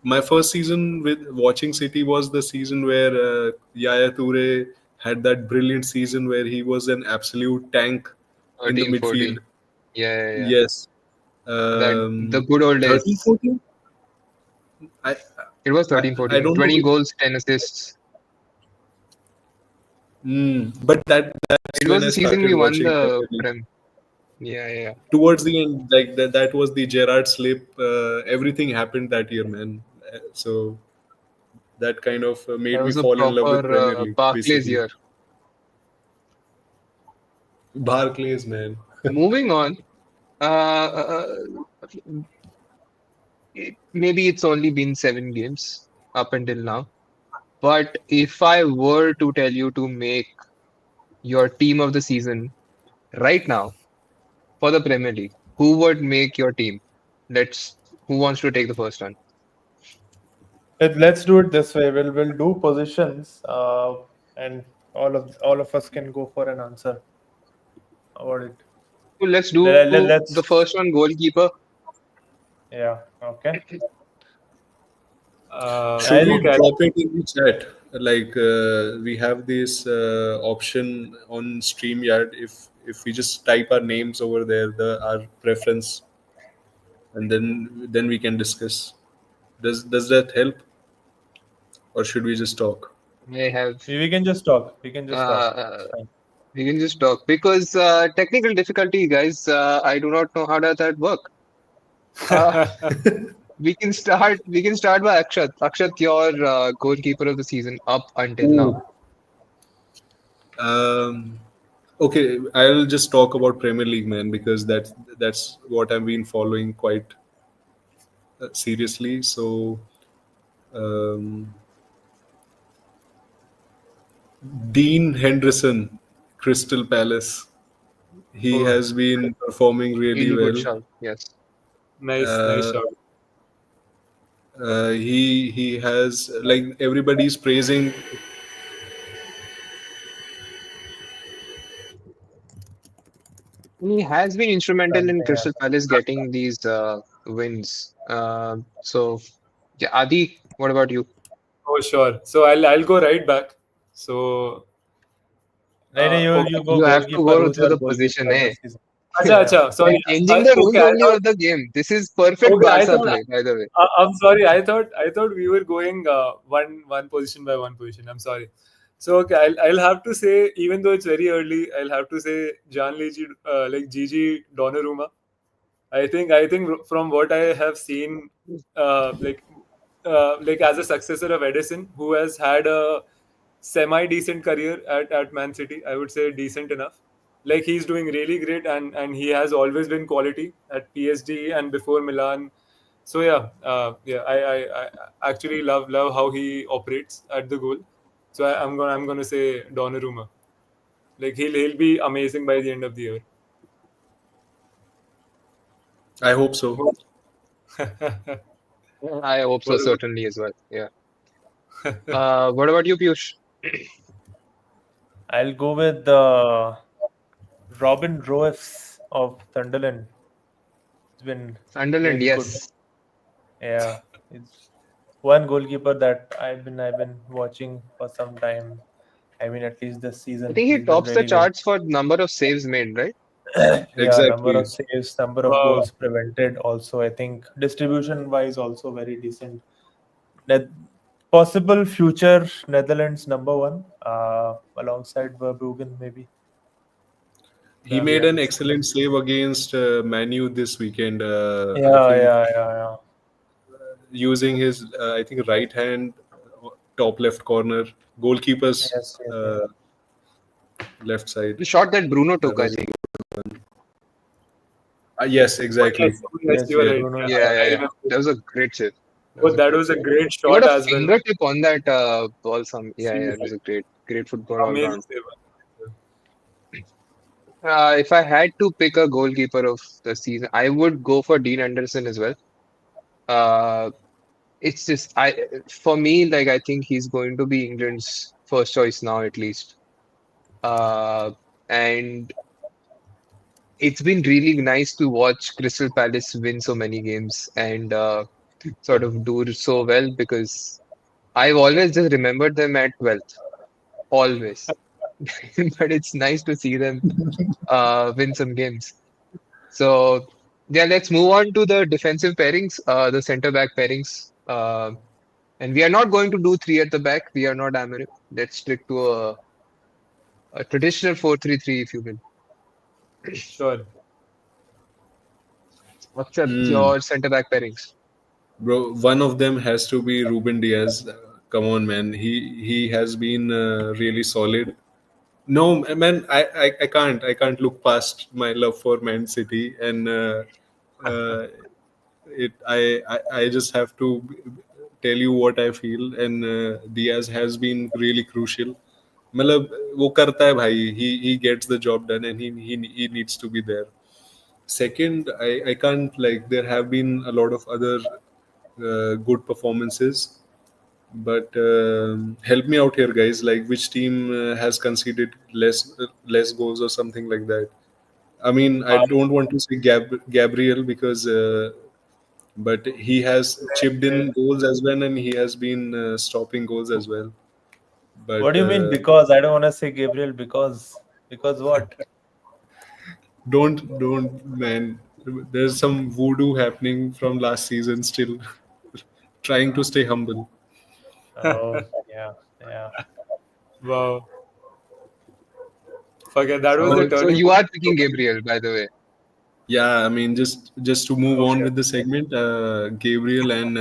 my first season with watching City was the season where Yaya Toure had that brilliant season where he was an absolute tank in the 13, midfield. 14. Yeah. Yes. That the good old 13, days. 14? I, It was I 13, I 14. don't know 20 which. goals, 10 assists. But that's It when was I the season we started won watching the Premier League. Prem. Yeah. Towards the end, like that was the Gerrard slip. Everything happened that year, man. So that kind of That made me was a fall in love with Premier proper League, Barclays basically. year. Barclays, man. Moving on. Maybe it's only been 7 games up until now. But if I were to tell you to make your team of the season right now for the Premier League, who would make your team? Who wants to take the first one? Let's do it this way. We'll do positions, and all of us can go for an answer about it. So let's do the Let's first one, goalkeeper. yeah, okay. Should we I'll Okay. drop it in the chat? Like we have this option on StreamYard. If we just type our names over there, our preference, and then we can discuss. Does that help, or should we just talk? I have. we can just talk. We can just talk. Uh, It's fine. we can just talk because technical difficulty, guys. I do not know how does that work. Uh, we can start. We can start by Akshat. Akshat, your goalkeeper of the season up until now. Ooh. Um, okay, I'll just talk about Premier League, man, because that's what I've been following quite seriously. So, um, Dean Henderson, Crystal Palace, he Oh, has been performing really Really good well. shout. Yes. nice Uh, shot. he has, like, everybody's praising. He has been instrumental in Something Crystal happened. Palace getting these wins. So yeah, Adi, what about you? Oh, sure. So I'll go right back. So No, no, you okay. go You have to goalkeeper. go Who's through your the goalkeeper position, of the eh? season? Acha, Yeah. acha. You're Sorry. changing the rules Okay, I only thought. of the game. This is perfect Okay, I Barca thought. play, by the way. I'm sorry. I thought we were going one position by one position. I'm sorry. So okay, I'll have to say, even though it's very early, I'll have to say Gianluigi, like Gigi Donnarumma. I think from what I have seen, uh, like like as a successor of Edison, who has had a semi decent career at Man City, I would say decent enough. Like he's doing really great, and he has always been quality at PSG and before Milan. So yeah, I actually love how he operates at the goal. So I'm gonna say Donnarumma. Like he'll be amazing by the end of the year. I hope so. What I hope so, about certainly as well. Yeah. What about you, Piyush? I'll go with Robin Roefs of Sunderland. It's been Sunderland, really good. yes. Yeah, it's one goalkeeper that I've been watching for some time. I mean, at least this I season, think he he's been tops the really good. charts for number of saves made, right? Yeah, number Exactly. of saves, number of wow. goals prevented. Also, I think distribution wise, also very decent. That possible future Netherlands number one, alongside Verbruggen maybe. He We made have an to see. excellent save against Manu this weekend. I Yeah, think yeah. using his, I think, right hand, top left corner, goalkeeper's Yes. left side. The shot that Bruno That took, I was think. yes, Oh, exactly. yes, Yes, you are yes. Yeah. right. Bruno Yeah, is Yeah, right. yeah, I yeah. remember. That was a great save. That Oh, was a that great was a save. great He got shot a as well. fingertip on that ball. Yeah, it was Seriously, a great football all amazing round. save. If I had to pick a goalkeeper of the season, I would go for Dean Anderson as well. Uh, it's just for me, like I think he's going to be England's first choice now at least. And it's been really nice to watch Crystal Palace win so many games and sort of do so well because I've always just remembered them at 12th, always. But it's nice to see them win some games. So yeah, let's move on to the defensive pairings, the centre back pairings. And we are not going to do three at the back. We are not American. Let's stick to a traditional 4-3-3, if you will. Sure. What's up, Hmm. your centre back pairings? Bro, one of them has to be Ruben Diaz. Come on, man. He has been really solid. No, man, I can't look past my love for Man City, and I just have to tell you what I feel, and Diaz has been really crucial. मतलब वो करता है भाई. He gets the job done, and he needs to be there. Second, I can't, like, there have been a lot of other good performances, but help me out here, guys. Like, which team has conceded less goals or something like that? I mean, I Uh, don't want to say Gabriel because, but he has chipped in goals as well, and he has been stopping goals as well. What But do you mean? Because I don't want to say Gabriel because what? don't, man. There's some voodoo happening from last season still. Trying to stay humble. Oh yeah, yeah. wow. Forget that was the So So turning you point. are picking Gabriel, by the way. yeah, I mean, just to move on Okay. with the segment, Gabriel and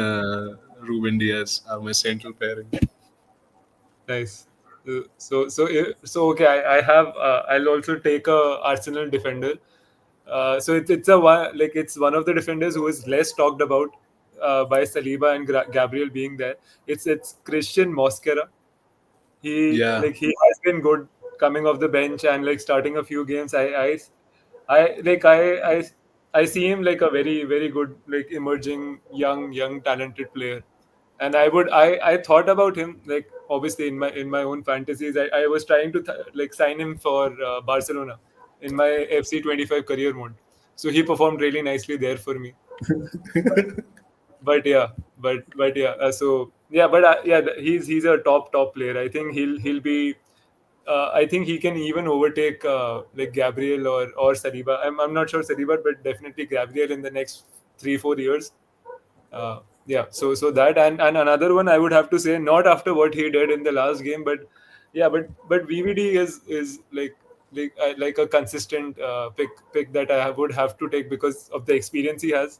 Ruben Diaz are my central pairing. Nice. Okay. I have. I'll also take a Arsenal defender. So it's a one like it's one of the defenders who is less talked about by Saliba and Gabriel being there. It's Christian Mosquera. Yeah, He has been good coming off the bench and like starting a few games. I like I see him like a very good like emerging young talented player. And I thought about him like obviously in my own fantasies. I was trying to like sign him for Barcelona in my FC 25 career mode. So he performed really nicely there for me. But yeah, but yeah. So yeah, but yeah, he's a top player. I think he'll be. I think he can even overtake like Gabriel or Saliba. I'm not sure Saliba, but definitely Gabriel in the next 3-4 years. Yeah, so that and another one I would have to say not after what he did in the last game, but yeah, but VVD is like a consistent pick that would have to take because of the experience he has.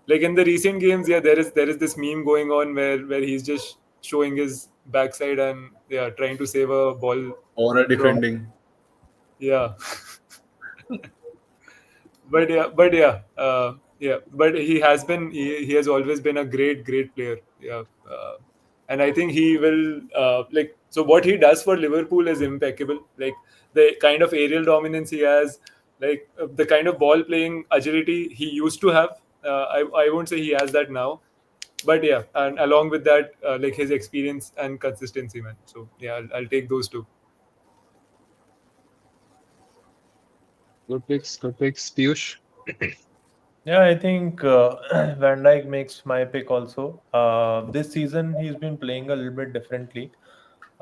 Like in the recent games, yeah, there is this meme going on where he's just showing his backside and yeah, trying to save a ball aura from defending. yeah. But he has always been a great player. Yeah, and I think he will like so what he does for Liverpool is impeccable. Like the kind of aerial dominance he has, like the kind of ball playing agility he used to have. I won't say he has that now, but yeah, and along with that, like his experience and consistency, man. So yeah, I'll take those two. Good picks, Piyush. Yeah, I think Van Dijk makes my pick also. This season he's been playing a little bit differently.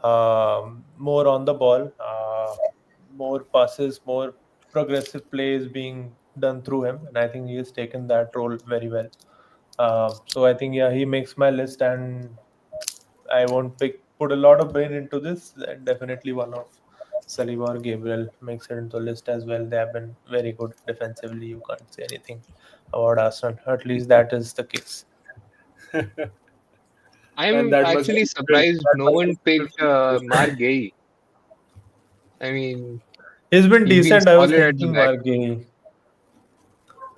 More on the ball, more passes, more progressive plays being done through him, and I think he has taken that role very well. So I think yeah, he makes my list, and I won't put a lot of brain into this. Definitely one of Saliba or Gabriel makes it into the list as well. They have been very good defensively. You can't say anything about Arsenal. At least that is the case. And I'm actually surprised that no must one be picked difficult for Mark Gay. I mean, He's been he's been decent. I was solid at the thinking back. Margay.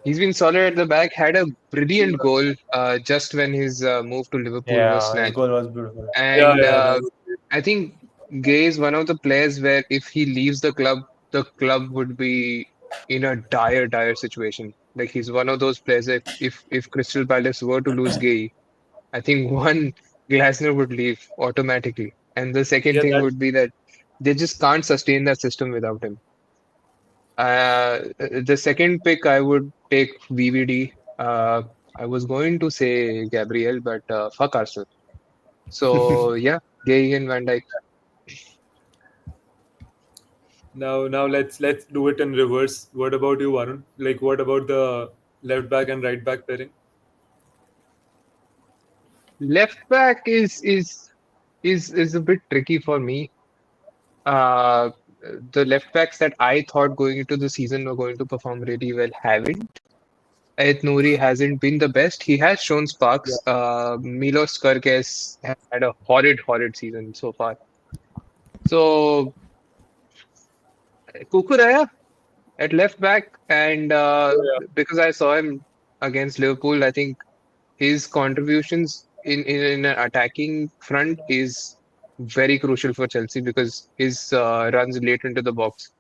He's been solid at the back. Had a brilliant goal just when his move to Liverpool was Yeah, his snatched. goal was beautiful. Yeah, And yeah, that was great. I think Gay is one of the players where if he leaves the club would be in a dire situation. Like he's one of those players. If Crystal Palace were to lose Gay, I think one, Glasner would leave automatically, and the second Yeah, thing that's would be that they just can't sustain that system without him. The second pick, I would take VVD. I was going to say Gabriel, but fuck Arsenal. So yeah, Gay and Van Dijk. now let's do it in reverse. What about you, Varun? Like, what about the left back and right back pairing? Left back is a bit tricky for me. Uh, the left backs that I thought going into the season were going to perform really well haven't. Ait Nouri hasn't been the best. He has shown Yeah. sparks. Milos Kerkez had a horrid season so far. So Kukuraya at left back, and Oh, yeah. because I saw him against Liverpool, I think his contributions in an attacking front is very crucial for Chelsea because his runs late into the box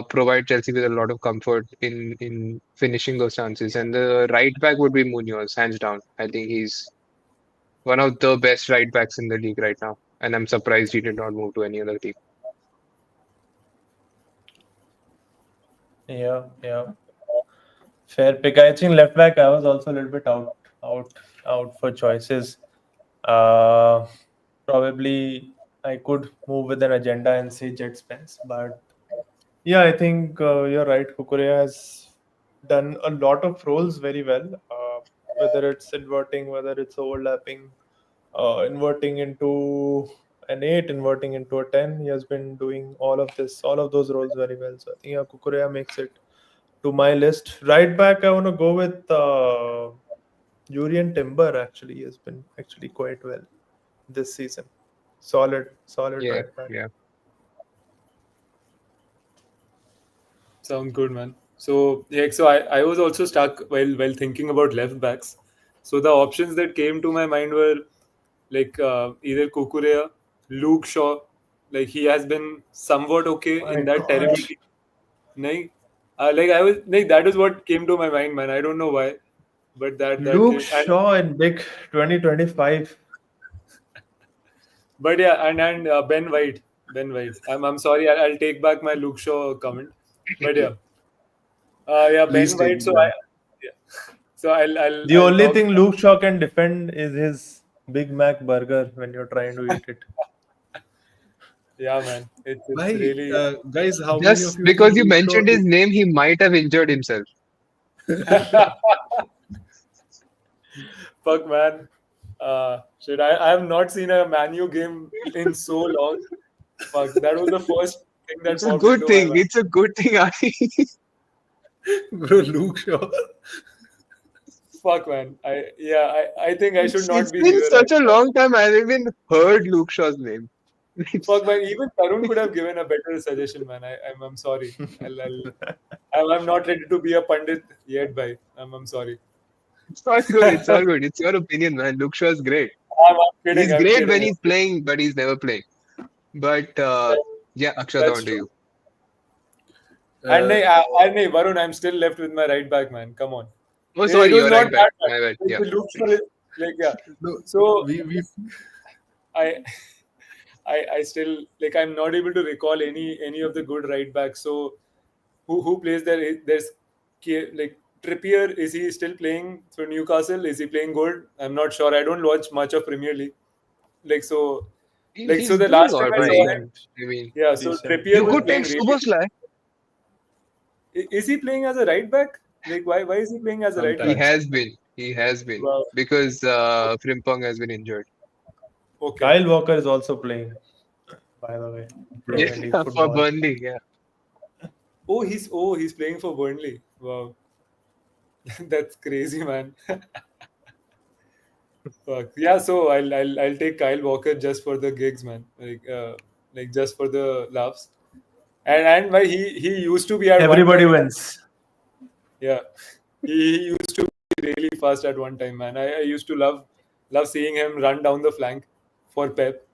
provide Chelsea with a lot of comfort in finishing those chances. And the right back would be Munoz, hands down. I think he's one of the best right backs in the league right now, and I'm surprised he did not move to any other team. Yeah. Fair pick. I think left back. I was also a little bit out, out for choices. Uh, Probably I could move with an agenda and say Jet Spence, but yeah, I think you're right. Kukurea has done a lot of roles very well. Whether it's inverting, whether it's overlapping, inverting into an 8, inverting into a 10. He has been doing all of those roles very well. So I think yeah, Kukurea makes it to my list. Right back, I want to go with Jurien Timber. Actually, he has been actually quite well this season. Solid Yeah, right back. yeah. Sounds good, man. So yeah, so I was also stuck while thinking about left backs. So the options that came to my mind were like either Kukurea, Luke Shaw. Like he has been somewhat okay My in that God, terrible team. Nahi? Like I was like that is what came to my mind, man. I don't know why, but that Luke came. And Shaw in big 2025. but yeah, and Ben White. I'm sorry. I'll take back my Luke Shaw comment. But yeah, yeah, Please Ben take White. it So back. yeah. So The I'll only talk. thing Luke Shaw can defend is his Big Mac burger when you're trying to eat it. Yeah, man. It's Why, really guys? How many of Just you think because you Luke Shaw mentioned his name, he might have injured himself. fuck, man. Shit. I have not seen a Man U game in so long. Fuck, that was the first thing that It's a popped good into my thing. mind. It's a good thing, Adi. bro? Luke Shaw. Fuck, man. I think I should It's not be been here right such a now. long time I haven't even heard Luke Shaw's name. Fuck, man. Even Tarun could have given a better suggestion, man. I'm sorry. I'm not ready to be a pundit yet, bhai. I'm sorry. It's all good. It's all good. It's your opinion, man. Luke Shaw is great. I'm kidding. He's I'm great when kidding. he's playing, but he's never playing. But yeah, Akshat, That's on to true. you. And Uh, Varun, I'm still left with my right back, man. Come on. Oh, It sorry, was you're not right back. that bad. My bad. Like, Yeah. the Luke Shaw like, yeah. no, So we I, I still like I'm not able to recall any of the good right backs. So who plays there? There's like Trippier. Is he still playing for Newcastle? Is he playing good? I'm not sure. I don't watch much of Premier League. Like so, so He's the doing last all time I I right. saw him, think I mean, yeah. So decent, Trippier you was could decent. playing take really. Superfly. Is he playing as a right back? Like why is he playing as a right He back? sometimes. has been. He has been. Wow. Because Frimpong has been injured. Okay. Kyle Walker is also playing, by the way. Bro, Premier League Yeah, for football. Burnley. Yeah. Oh he's playing for Burnley. Wow. That's crazy, man. Fuck. Yeah, so I'll take Kyle Walker just for the gigs, man. Like just for the laughs. And why he used to be at one Everybody time in a, wins. yeah. He used to be really fast at one time, man. I used to love seeing him run down the flank for Pep.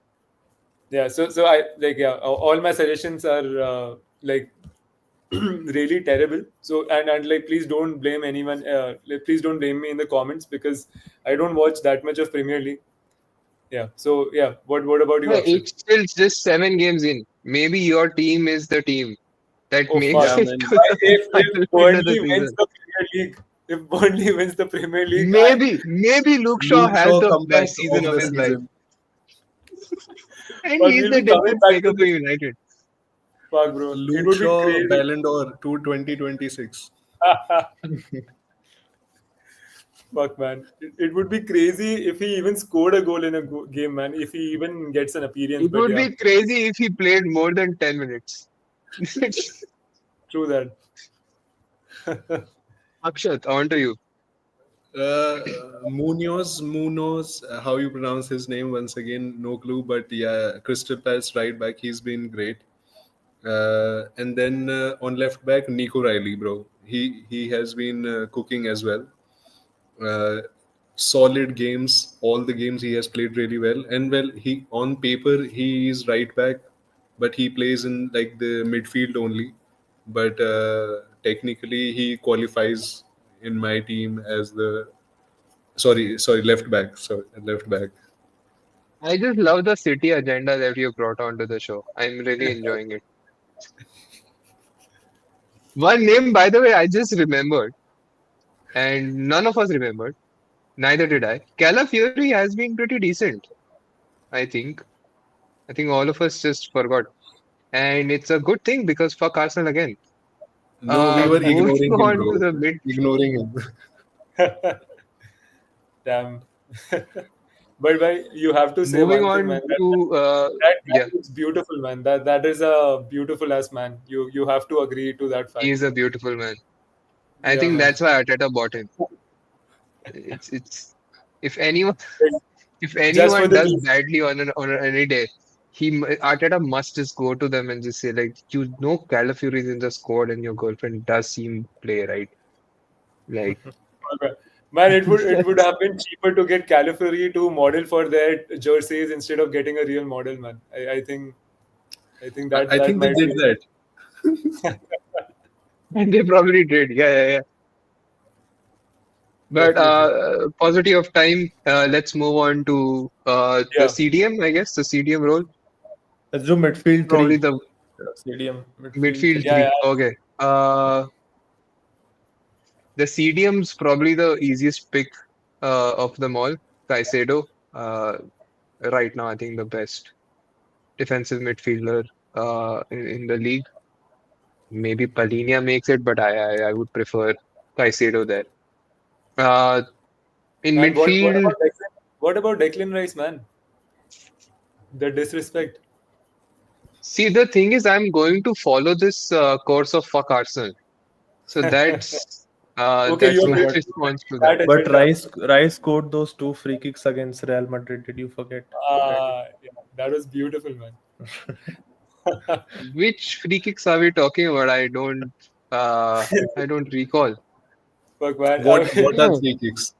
Yeah, so I like yeah, all my suggestions are like really terrible. So and like please don't blame anyone. Like, please don't blame me in the comments because I don't watch that much of Premier League. Yeah. So yeah, what about you, Hey, Akshay? it's still just 7 games in. Maybe your team is the team that Oh fuck! makes Yeah, it man. to the If final bit of the Burnley wins season. the Premier League, if Burnley wins the Premier League, Maybe Luke Shaw Luke has Shaw the comeback best season of of the his life, season. and but he's we'll the be coming difference back maker to for this. United. Fuck, bro, it Luke would be Shaw crazy. Ballon d'Or to 2026. Fuck, man, it would be crazy if he even scored a goal in a game, man. If he even gets an appearance, It but would yeah, be crazy if he played more than 10 minutes. It's true that. Akshat, on to you. Munoz, how you pronounce his name once again, no clue, but yeah, Crystal Palace right back, he's been great. And then on left back, Nico Riley, bro. He has been cooking as well. Uh, Solid games, all the games he has played really well. And well, he on paper he is right back, but he plays in like the midfield only. But technically, he qualifies in my team as the sorry, left back. Sorry, left back. I just love the city agenda that you brought onto the show. I'm really enjoying it. One name, by the way, I just remembered, and none of us remembered. Neither did I. Fury has been pretty decent, I think. I think all of us just forgot. And it's a good thing because fuck Arsenal again. No, we were Moving ignoring him, on to bro. the mid, Ignoring him. Damn. But you have to say moving one thing, on man. That, to that yeah, looks beautiful, man. That is a beautiful ass man. You have to agree to that he fact. is a beautiful man. I Yeah, think man. that's why Arteta bought him. It's if anyone if Just for anyone the does juice. badly any day, Arteta must just go to them and just say like, you know, Calafiori is in the squad and your girlfriend does seem play right. Like Okay. Man, it would have been cheaper to get Califury to model for their jerseys instead of getting a real model, man. I think that I that think they might did be. that. and they probably did. Yeah. But Definitely. positive of time, let's move on to the Yeah. CDM, I guess, the CDM role. Let's do midfield Probably three. the Stadium midfield midfield three. Yeah, three. yeah. Okay. The CDM's probably the easiest pick of them all. Caicedo, uh, right now, I think the best defensive midfielder in the league. Maybe Palinia makes it, but I would prefer Caicedo there. Uh, in Man, what midfield, about Declan? What about Declan Rice, man? The disrespect. see, the thing is, I'm going to follow this course of fuck Arsenal. So Okay, that's you're my But response to that. that but agenda. Rice scored those two free kicks against Real Madrid. Did you forget? Yeah, that was beautiful, man. Which free kicks are we talking about? I don't recall. Fuck, man. What are three kicks?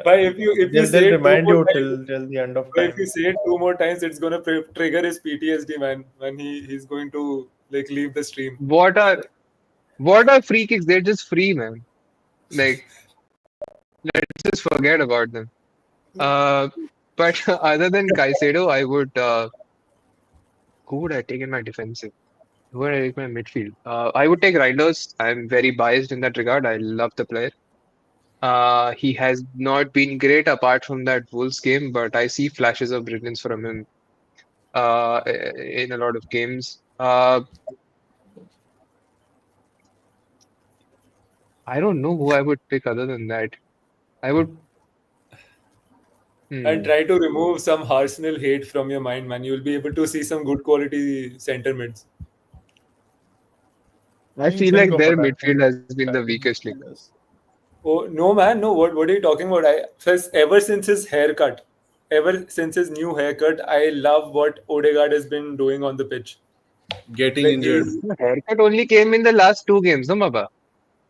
But if you say They'll it two remind more you times, till the end of but if you time. say it two more times, it's gonna trigger his PTSD, man. When he's going to like leave the stream. What are what are free kicks? They're just free, man. Like let's just forget about them. Uh, but other than Caicedo, I would who would I take in my defensive? Who would I take in my midfield? I would take Reinders. I'm very biased in that regard. I love the player. He has not been great apart from that Wolves game, but I see flashes of brilliance from him in a lot of games. I don't know who I would pick other than that. I would. And Hmm. try to remove some Arsenal hate from your mind, man. You'll be able to see some good quality center mids. I feel Think like of their midfield has been the attacking weakest link. midfielders. Oh no, man, no. What are you talking about? Ever since his haircut, ever since his new haircut, I love what Odegaard has been doing on the pitch. Getting Like injured. he's The haircut only came in the last 2 games, no, Baba?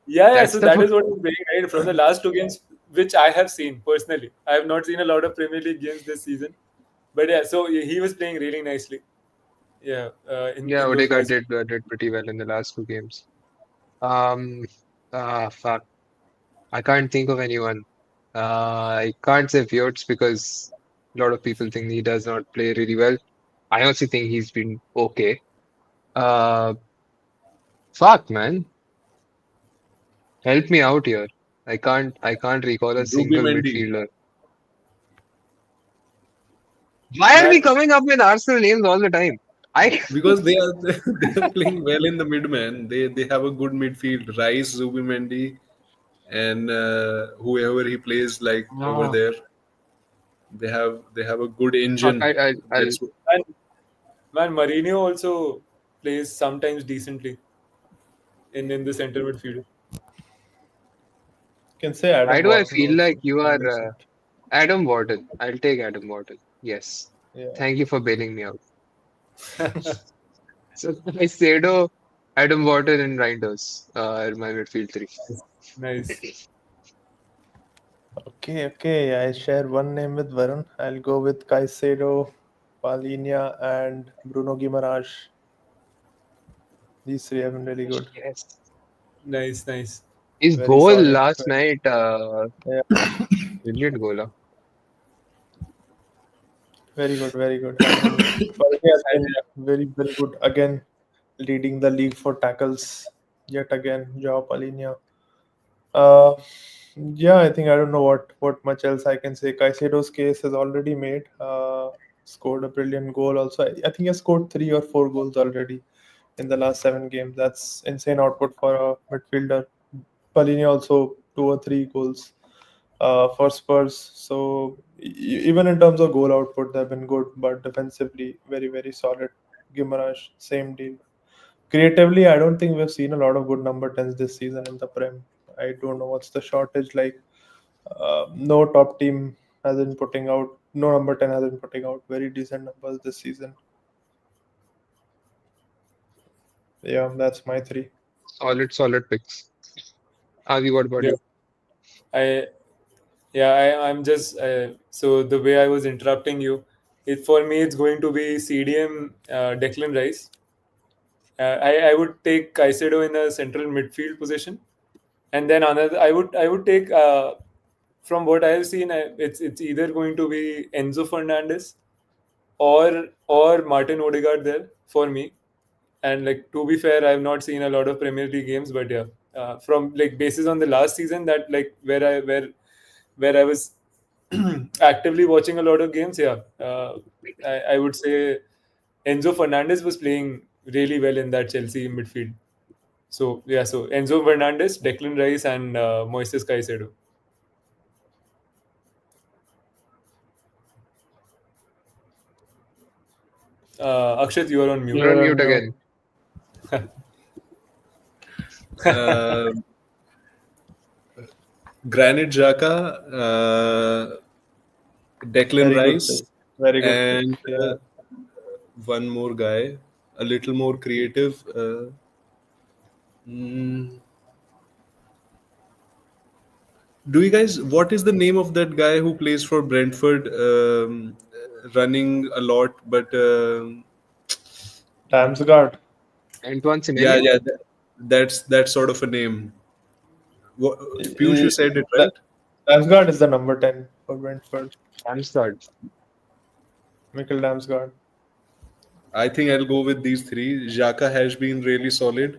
yeah. That's So the that is what he's doing, right? From the last two games, which I have seen personally. I have not seen a lot of Premier League games this season, but yeah. So he was playing really nicely. Yeah, Yeah, in those Odegaard last. did pretty well in the last two games. Um, fuck. I can't think of anyone. I can't say Wurtz because a lot of people think he does not play really well. I also think he's been okay. Uh, fuck, man. Help me out here. I can't recall a single Zubimendi. midfielder. Why are we Man, coming up with Arsenal names all the time? I Because they are they are playing well in the mid, man. They have a good midfield. Rice, Zubimendi, and whoever he plays like over Ah, there, they have a good fuck. engine. I'll That's man, man, Mourinho also plays sometimes decently in the center midfield. You can say Why Adam do I Wharton feel like also. you Quite are decent. Adam Wharton? I'll take Adam Wharton. Yes. Yeah. Thank you for bailing me out. So I Sado, Adam Wharton, and Reinders are my midfield three. Nice. Okay. I share one name with Varun. I'll go with Caicedo, Palinia, and Bruno Guimaraes. These three have been really good. Yes. Nice. His Very goal solid. last night, Yeah, brilliant goal. Huh? very good. And Palinia has And been very good again, leading the league for tackles yet again. Joao Palinia. Uh, yeah, I think I don't know what much else I can say. Caicedo's case is already made. Scored a brilliant goal. Also, I think he has scored 3 or 4 goals already in the last 7 games. That's insane output for a midfielder. Palini also 2 or 3 goals for Spurs. So even in terms of goal output, they've been good, but defensively very solid. Guimaraes, same deal. Creatively, I don't think we've seen a lot of good number 10s this season in the Prem. I don't know what's the shortage like. No top team has been putting out, no number 10 has been putting out very decent numbers this season. Yeah, that's my three. Solid picks. Avi, what about yeah, you? I I'm just so the way I was interrupting you, it for me it's going to be CDM Declan Rice. I would take Caicedo in a central midfield position, and then another I would take from what I have seen, it's either going to be Enzo Fernandez or Martin Odegaard there for me. And like to be fair, I've not seen a lot of Premier League games, but yeah, from like basis on the last season that like where I was actively watching a lot of games, yeah, I would say Enzo Fernandez was playing really well in that Chelsea midfield. So yeah, so Enzo Fernandez, Declan Rice, and Moises Caicedo. Akshat, you are on mute. You're on You're mute on mute. again. uh, Granit Xhaka, Declan Very good Rice, pick. Very good pick. and Yeah. one more guy, a little more creative. Mm, do you guys? What is the name of that guy who plays for Brentford? Running a lot, but Damsgaard. Antoine yeah, Semenyo? yeah, that's that sort of a name. Piyush, you said it right. Damsgaard is the number 10 for Brentford. Amsterdam. Mikkel Damsgaard. I think I'll go with these three. Xhaka has been really solid.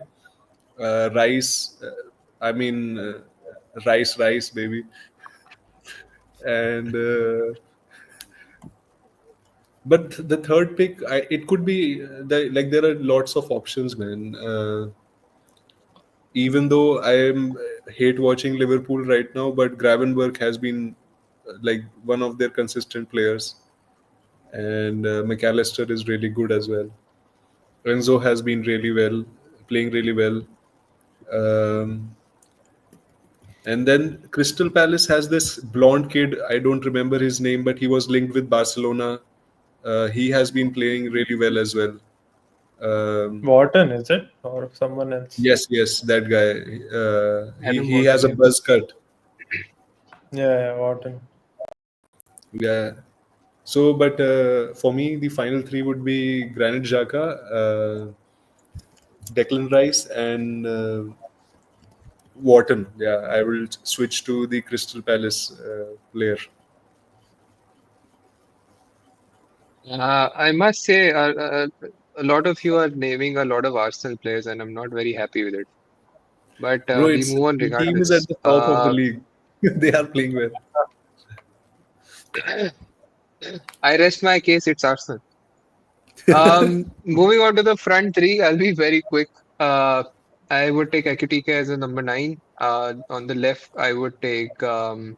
Rice, I mean, rice, baby. And but the third pick, it could be like there are lots of options, man. Even though I am hate watching Liverpool right now, but Gravenberg has been like one of their consistent players, and McAllister is really good as well. Renzo has been really well, playing really well. Um, and then Crystal Palace has this blonde kid. I don't remember his name, but he was linked with Barcelona. He has been playing really well as well. Um, Wharton, is it? Or someone else? yes, that guy. He Adam he has Wharton, a yeah. buzz cut. Yeah, Wharton. Yeah. So, but for me, the final three would be Granit Xhaka, Declan Rice, and Wharton. Yeah, I will switch to the Crystal Palace player. I must say, a lot of you are naming a lot of Arsenal players, and I'm not very happy with it. But Bro, we it's move on the team is at regardless. the top of the league. They are playing well. I rest my case. It's Arsenal. Moving on to the front three, I'll be very quick. Uh, I would take Ekitike as a number nine. On the left, I would take on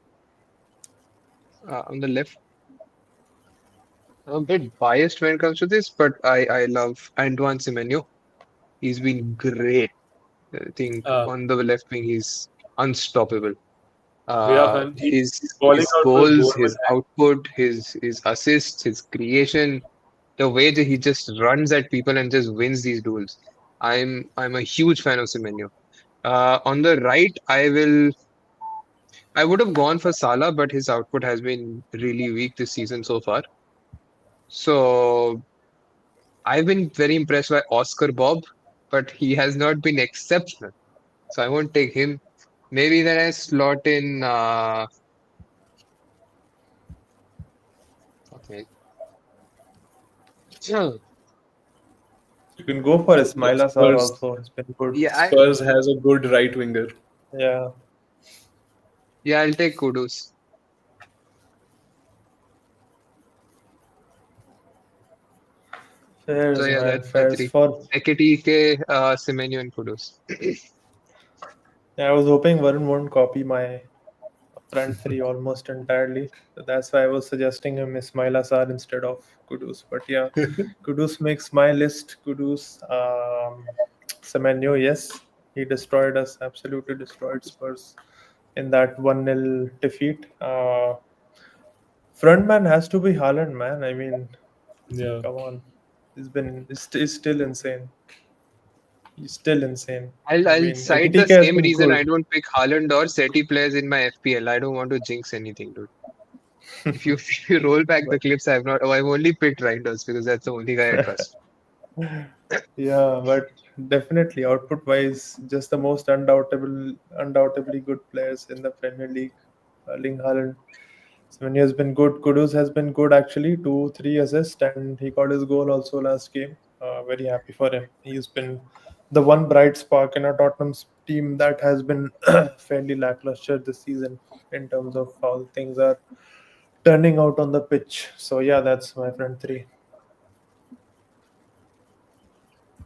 the left. I'm a bit biased when it comes to this, but I love Antoine Semenyo. He's been great. I think Uh, on the left wing, he's unstoppable. yeah, man. He's balling His out for goals, Bournemouth. his output, his assists, his creation, the way that he just runs at people and just wins these duels. I'm a huge fan of Semenyo. On the right, I would have gone for Salah, but his output has been really weak this season so far. So I've been very impressed by Oscar Bob, but he has not been exceptional. So I won't take him. Maybe then I slot in. Okay. You can go for Ismaila Sarr Spurs, also. It's been good. Yeah, Spurs has a good right winger. Yeah. yeah, I'll take Kudus. So Fairs, yeah, man. that's my Fairs three. for. Ekitike, Semenyo, and Kudus. Yeah, I was hoping Varun won't copy my front three almost entirely. So that's why I was suggesting him Ismaila Sarr instead of Kudus. But yeah, Kudus makes my list. Kudus, Semenyo, yes, he destroyed us. Absolutely destroyed Spurs in that 1-0 defeat. Frontman has to be Haaland, man. I mean, Yeah. come on. He's still insane. He's still insane. I I'll mean, cite the Ekitike has same been reason good. I don't pick Haaland or City players in my FPL. I don't want to jinx anything, dude. If you if you roll back the clips, I've only picked Reinders because that's the only guy I trust. Yeah, but definitely output wise, just the most undoubtedly good players in the Premier League. Erling Haaland. Semenyo has been good. Kudus has been good actually, 2-3 assists, and he got his goal also last game. Very happy for him. He's been the one bright spark in a Tottenham's team that has been fairly lackluster this season in terms of how things are turning out on the pitch. So yeah, that's my front three.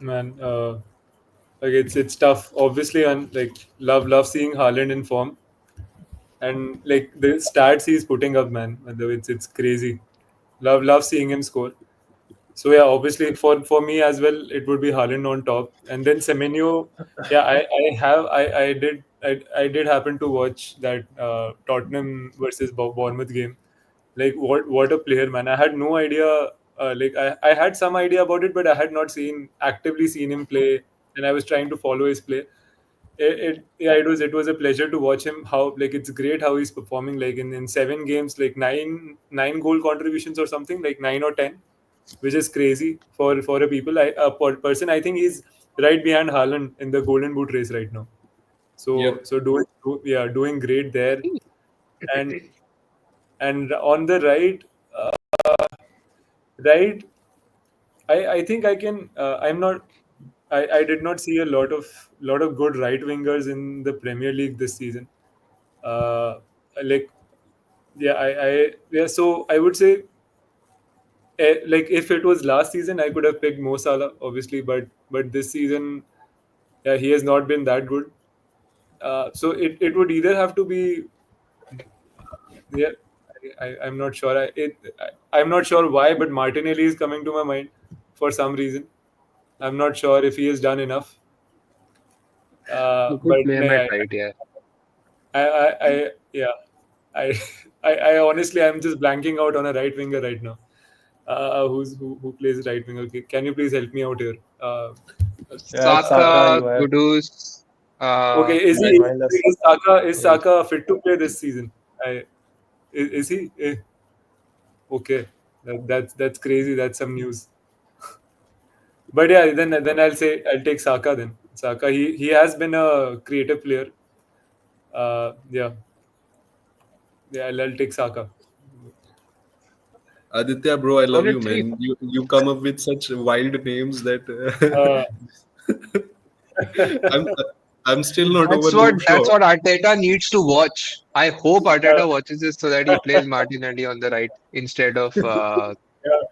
Man, like it's tough. Obviously, and like love seeing Haaland in form, and like the stats he's putting up, man. It's crazy. Love seeing him score. So yeah, obviously for me as well, it would be Haaland on top, and then Semenyo. Yeah, I did happen to watch that Tottenham versus Bournemouth game. Like what a player, man! I had no idea. I had some idea about it, but I had not actively seen him play, and I was trying to follow his play. Yeah, it was a pleasure to watch him. How like it's great how he's performing. Like in 7 games, like nine goal contributions or something, like 9 or 10, which is crazy for a person. I think he's right behind Haaland in the Golden Boot race right now. So Yep. so doing great there, and on the right, right. I think I can. I'm not. I did not see a lot of good right wingers in the Premier League this season. Like yeah, yeah. So I would say like if it was last season, I could have picked Mo Salah, obviously, but this season, yeah, he has not been that good. So it would either have to be yeah. I'm not sure. I'm not sure why, but Martinelli is coming to my mind for some reason. I'm not sure if he has done enough. You could But play him no, at right, yeah. yeah, I, I honestly, I'm just blanking out on a right winger right now. Who plays right winger? Okay, can you please help me out here? Yeah, it's Saka. Saka, You have Kudus, Okay, like Ismaila is Yes. Saka fit to play this season? Is he? Okay, That's crazy. That's some news. But yeah, then I'll take Saka then. Saka, he has been a creative player. Yeah, yeah, I'll take Saka. Aditya, bro, I love On a you, tree. man. You come up with such wild names that Uh, I'm I'm still not over That's Luke what Shaw. Arteta needs to watch. I hope yeah, Arteta watches this so that he plays Martinelli on the right instead of yeah,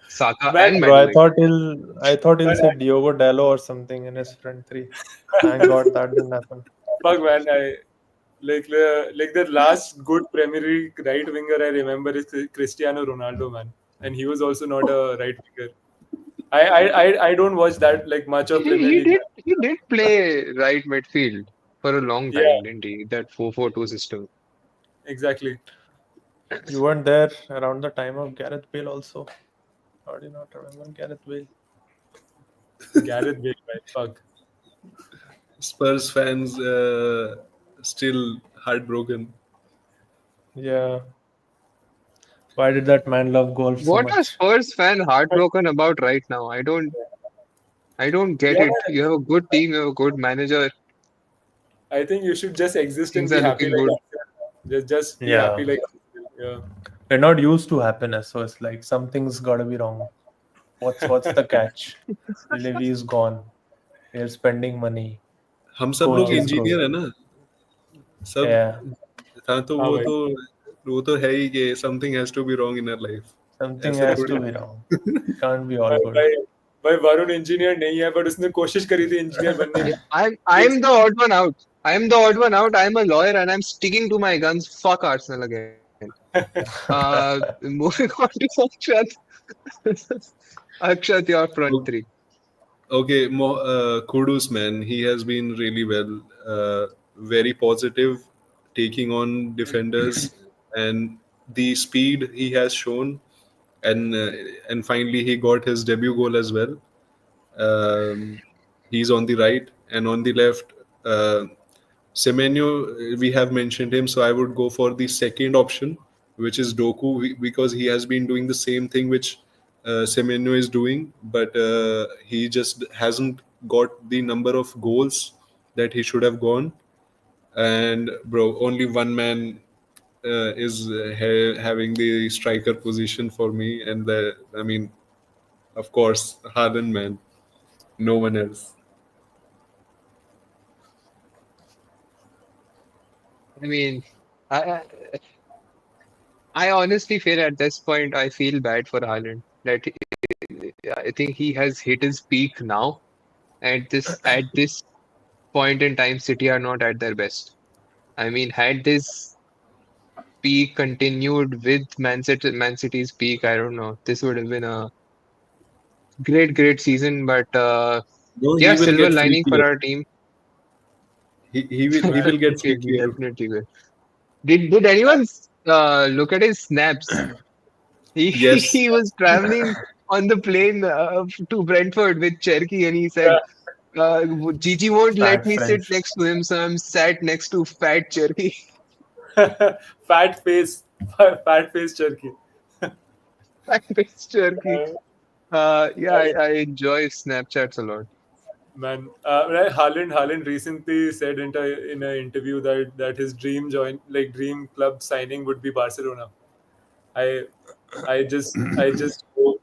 Saka man, and Bro, Madueke. I thought he'll man, say Diogo Dallo or something in his front three. Thank God that didn't happen. fuck man, like the last good Premier League right winger I remember is Cristiano Ronaldo, man, and he was also not a right winger. I don't watch that like much of He, Premier he League, did man. he did play right midfield for a long Yeah, time, didn't he? That 4-4-2 system. exactly. You weren't there around the time of Gareth Bale also. How do you not remember Gareth Bale? Gareth Bale, man, fuck. Spurs fans still heartbroken. Yeah. Why did that man love golf so What are much? Spurs fan heartbroken about right now? I don't get Yeah, it. You have a good team, you have a good manager, I think you should just exist and things be are happy looking like good. Arsenal. Just be happy Yeah. like Arsenal. Yeah. We're not used to happiness, so it's like something's gotta be wrong. What's the catch? Levy is gone. We're spending money. हम सब Coach लोग हाँ is engineer good. है ना सब Yeah. हाँ तो हाँ भाई वो तो है ही कि something has to be wrong in our life. Something ऐसे has थोड़ी to be wrong. Can't be all भाई good. भाई भाई वरुण इंजीनियर नहीं है बट उसने कोशिश करी थी इंजीनियर बनने Yeah, की. I'm the odd one out. I'm the odd one out. I'm a lawyer and I'm sticking to my guns. Fuck Arsenal again. Moving on to Akshat. Akshat, your front O- three. Okay, kudos, man. He has been really well, very positive, taking on defenders, and the speed he has shown, and uh, and finally he got his debut goal as well. Um, he's on the right and on the left. Semenyo, we have mentioned him, so I would go for the second option, which is Doku, because he has been doing the same thing which Semenyo is doing, but he just hasn't got the number of goals that he should have gone. And bro, only one man is having the striker position for me, and I mean, of course, Haaland, man, no one else. I mean, I, I I honestly feel at this point I feel bad for Haaland. I think he has hit his peak now. At this point in time, City are not at their best. I mean, had this peak continued with Man City's peak, I don't know. This would have been a great season. But No, yeah, he will silver get lining for freakier. our team. He will get He freakier. definitely will. Did anyone look at his snaps? He Yes, he was traveling on the plane to Brentford with Cherky, and he said, "Gigi won't let Fat me sit French. next to him, so I'm sat next to Fat Cherky." fat face fat face Turkey. Fat face Cherky. Uh, Yeah, I enjoy Snapchats a lot. Man, right, Haaland recently said in an interview that his dream club signing would be Barcelona. I I just hope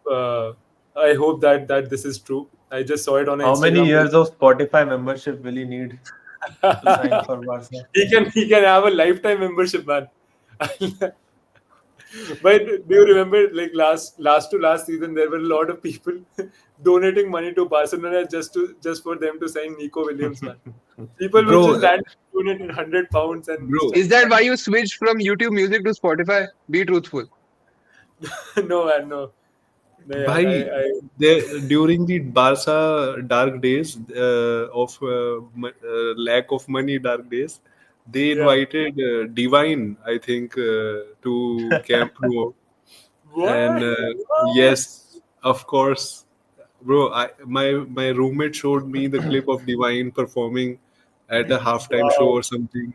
I hope that this is true. I just saw it on How many Instagram. years of Spotify membership will he need to sign for Barca? He can have a lifetime membership, man. But do you remember, like last season, there were a lot of people donating money to Barcelona just for them to sign Nico Williams, man. People would bro, just randomly donate £100 and bro. stuff Is like that why you switched from YouTube Music to Spotify? Be truthful. that. No, man, no. No, yeah, Bhai, during the Barca dark days of lack of money dark days, they yeah. invited Divine, I think, to Camp Nou. And What? What? yes, of course, bro. My roommate showed me the clip of Divine performing at a halftime show Wow. or something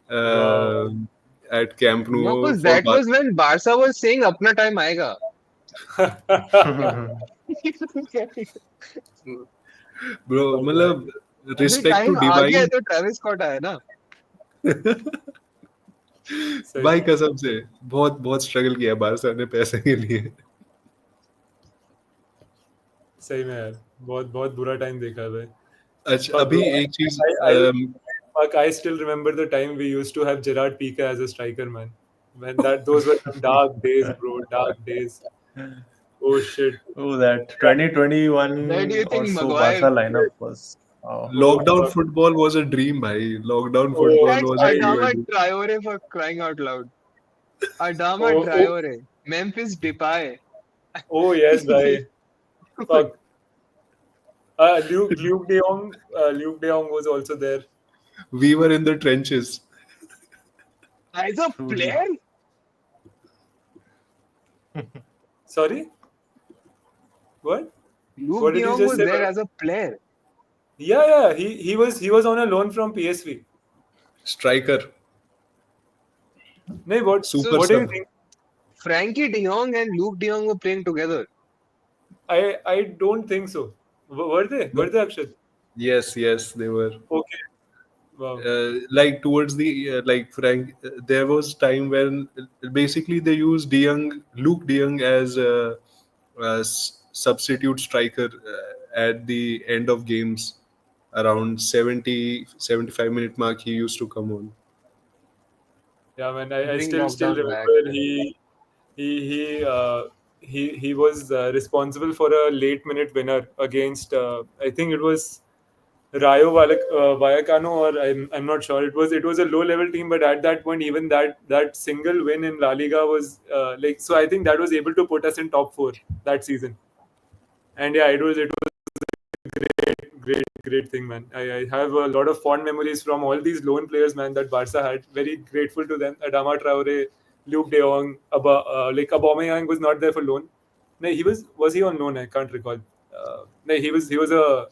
Wow. uh, at Camp What Nou was for that? Barca. Was when Barca was saying "Apna time aega." Bro Fuck, man. मतलब अभी respect to time आ गया है divine तो Travis Scott आया ना. सही भाई में. कसम से बहुत बहुत स्ट्रगल किया बारसा ने पैसे के लिए. सही में यार, बहुत बहुत बुरा टाइम देखा है भाई. अच्छा Fuck, अभी bro. एक चीज Fuck, I still remember the time we used to have Gerard Piqué as a striker, man. Man, those were some dark days, bro. Dark days. Oh shit. Oh, that Yeah. Where 2021 do you or think so Maguire? Barca lineup was. Oh, Oh lockdown fuck. Football was a dream भाई. Lockdown Oh, Look football at was a bhai. Adama dream. Traore, for crying out loud. Adama Oh, oh, Traore. Memphis Depay. oh yes, bhai. Fuck. Luke De Jong. Luke De Jong was also there. We were in the trenches. As a truly. player? Sorry. What? Luke What de did you Jong just was say, there bro? as a player. Yeah, yeah. He was on a loan from PSV. Striker. No, So Super what do you sub. think? Frankie de Jong and Luke de Jong were playing together. I don't think so. Were they? Were No. they, Akshat? Yes, yes, they were. Okay. Wow. Like towards the like Frank, there was time when basically they used De Jong, Luke De Jong as a substitute striker at the end of games around 70-75 minute mark. He used to come on. Yeah, man. I Bring still lockdown back. remember he he uh, he was responsible for a late minute winner against I think it was Vallecano, or I'm not sure. It was a low level team, but at that point, even that single win in La Liga was like, so. I think that was able to put us in top four that season. And yeah, it was great thing, man. I have a lot of fond memories from all these loan players, man, that Barca had. Very grateful to them. Adama Traore, Luke De Jong, like Aubameyang was not there for loan. No, was he on loan? I can't recall. No, he was a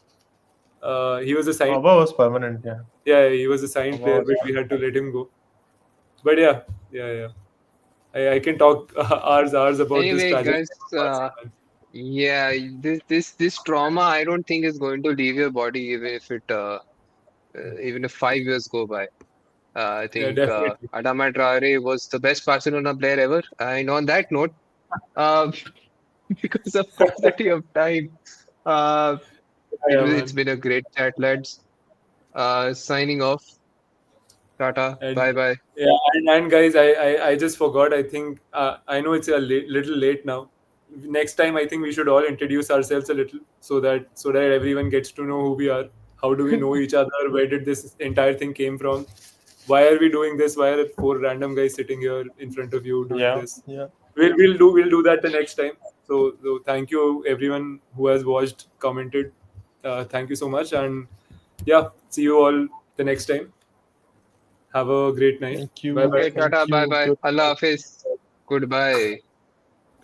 signed. Aba was permanent, yeah. Yeah, he was a signed Aba player, was but we had to let him go. But yeah. I can talk hours about this Anyway, tragic guys, time of Barca, man. yeah, this trauma, I don't think is going to leave your body even if 5 years go by. I Yeah, think definitely. Adama Traore was the best Barcelona player ever. And on that note, uh, because of paucity of time, uh, Yeah, it's man. been a great chat, lads. Signing off. Tata. And Bye bye. yeah, and guys, I just forgot. I think I know it's a little late now. Next time, I think we should all introduce ourselves a little, so that everyone gets to know who we are. How do we know each other? Where did this entire thing came from? Why are we doing this? Why are four random guys sitting here in front of you doing Yeah, this? yeah. We'll do that the next time. So thank you everyone who has watched, commented. Thank you so much, and yeah, see you all the next time. Have a great night. Thank Bye you. bye. Okay, Thank Tata. Bye you. bye. Allah Goodbye. Hafiz. Goodbye.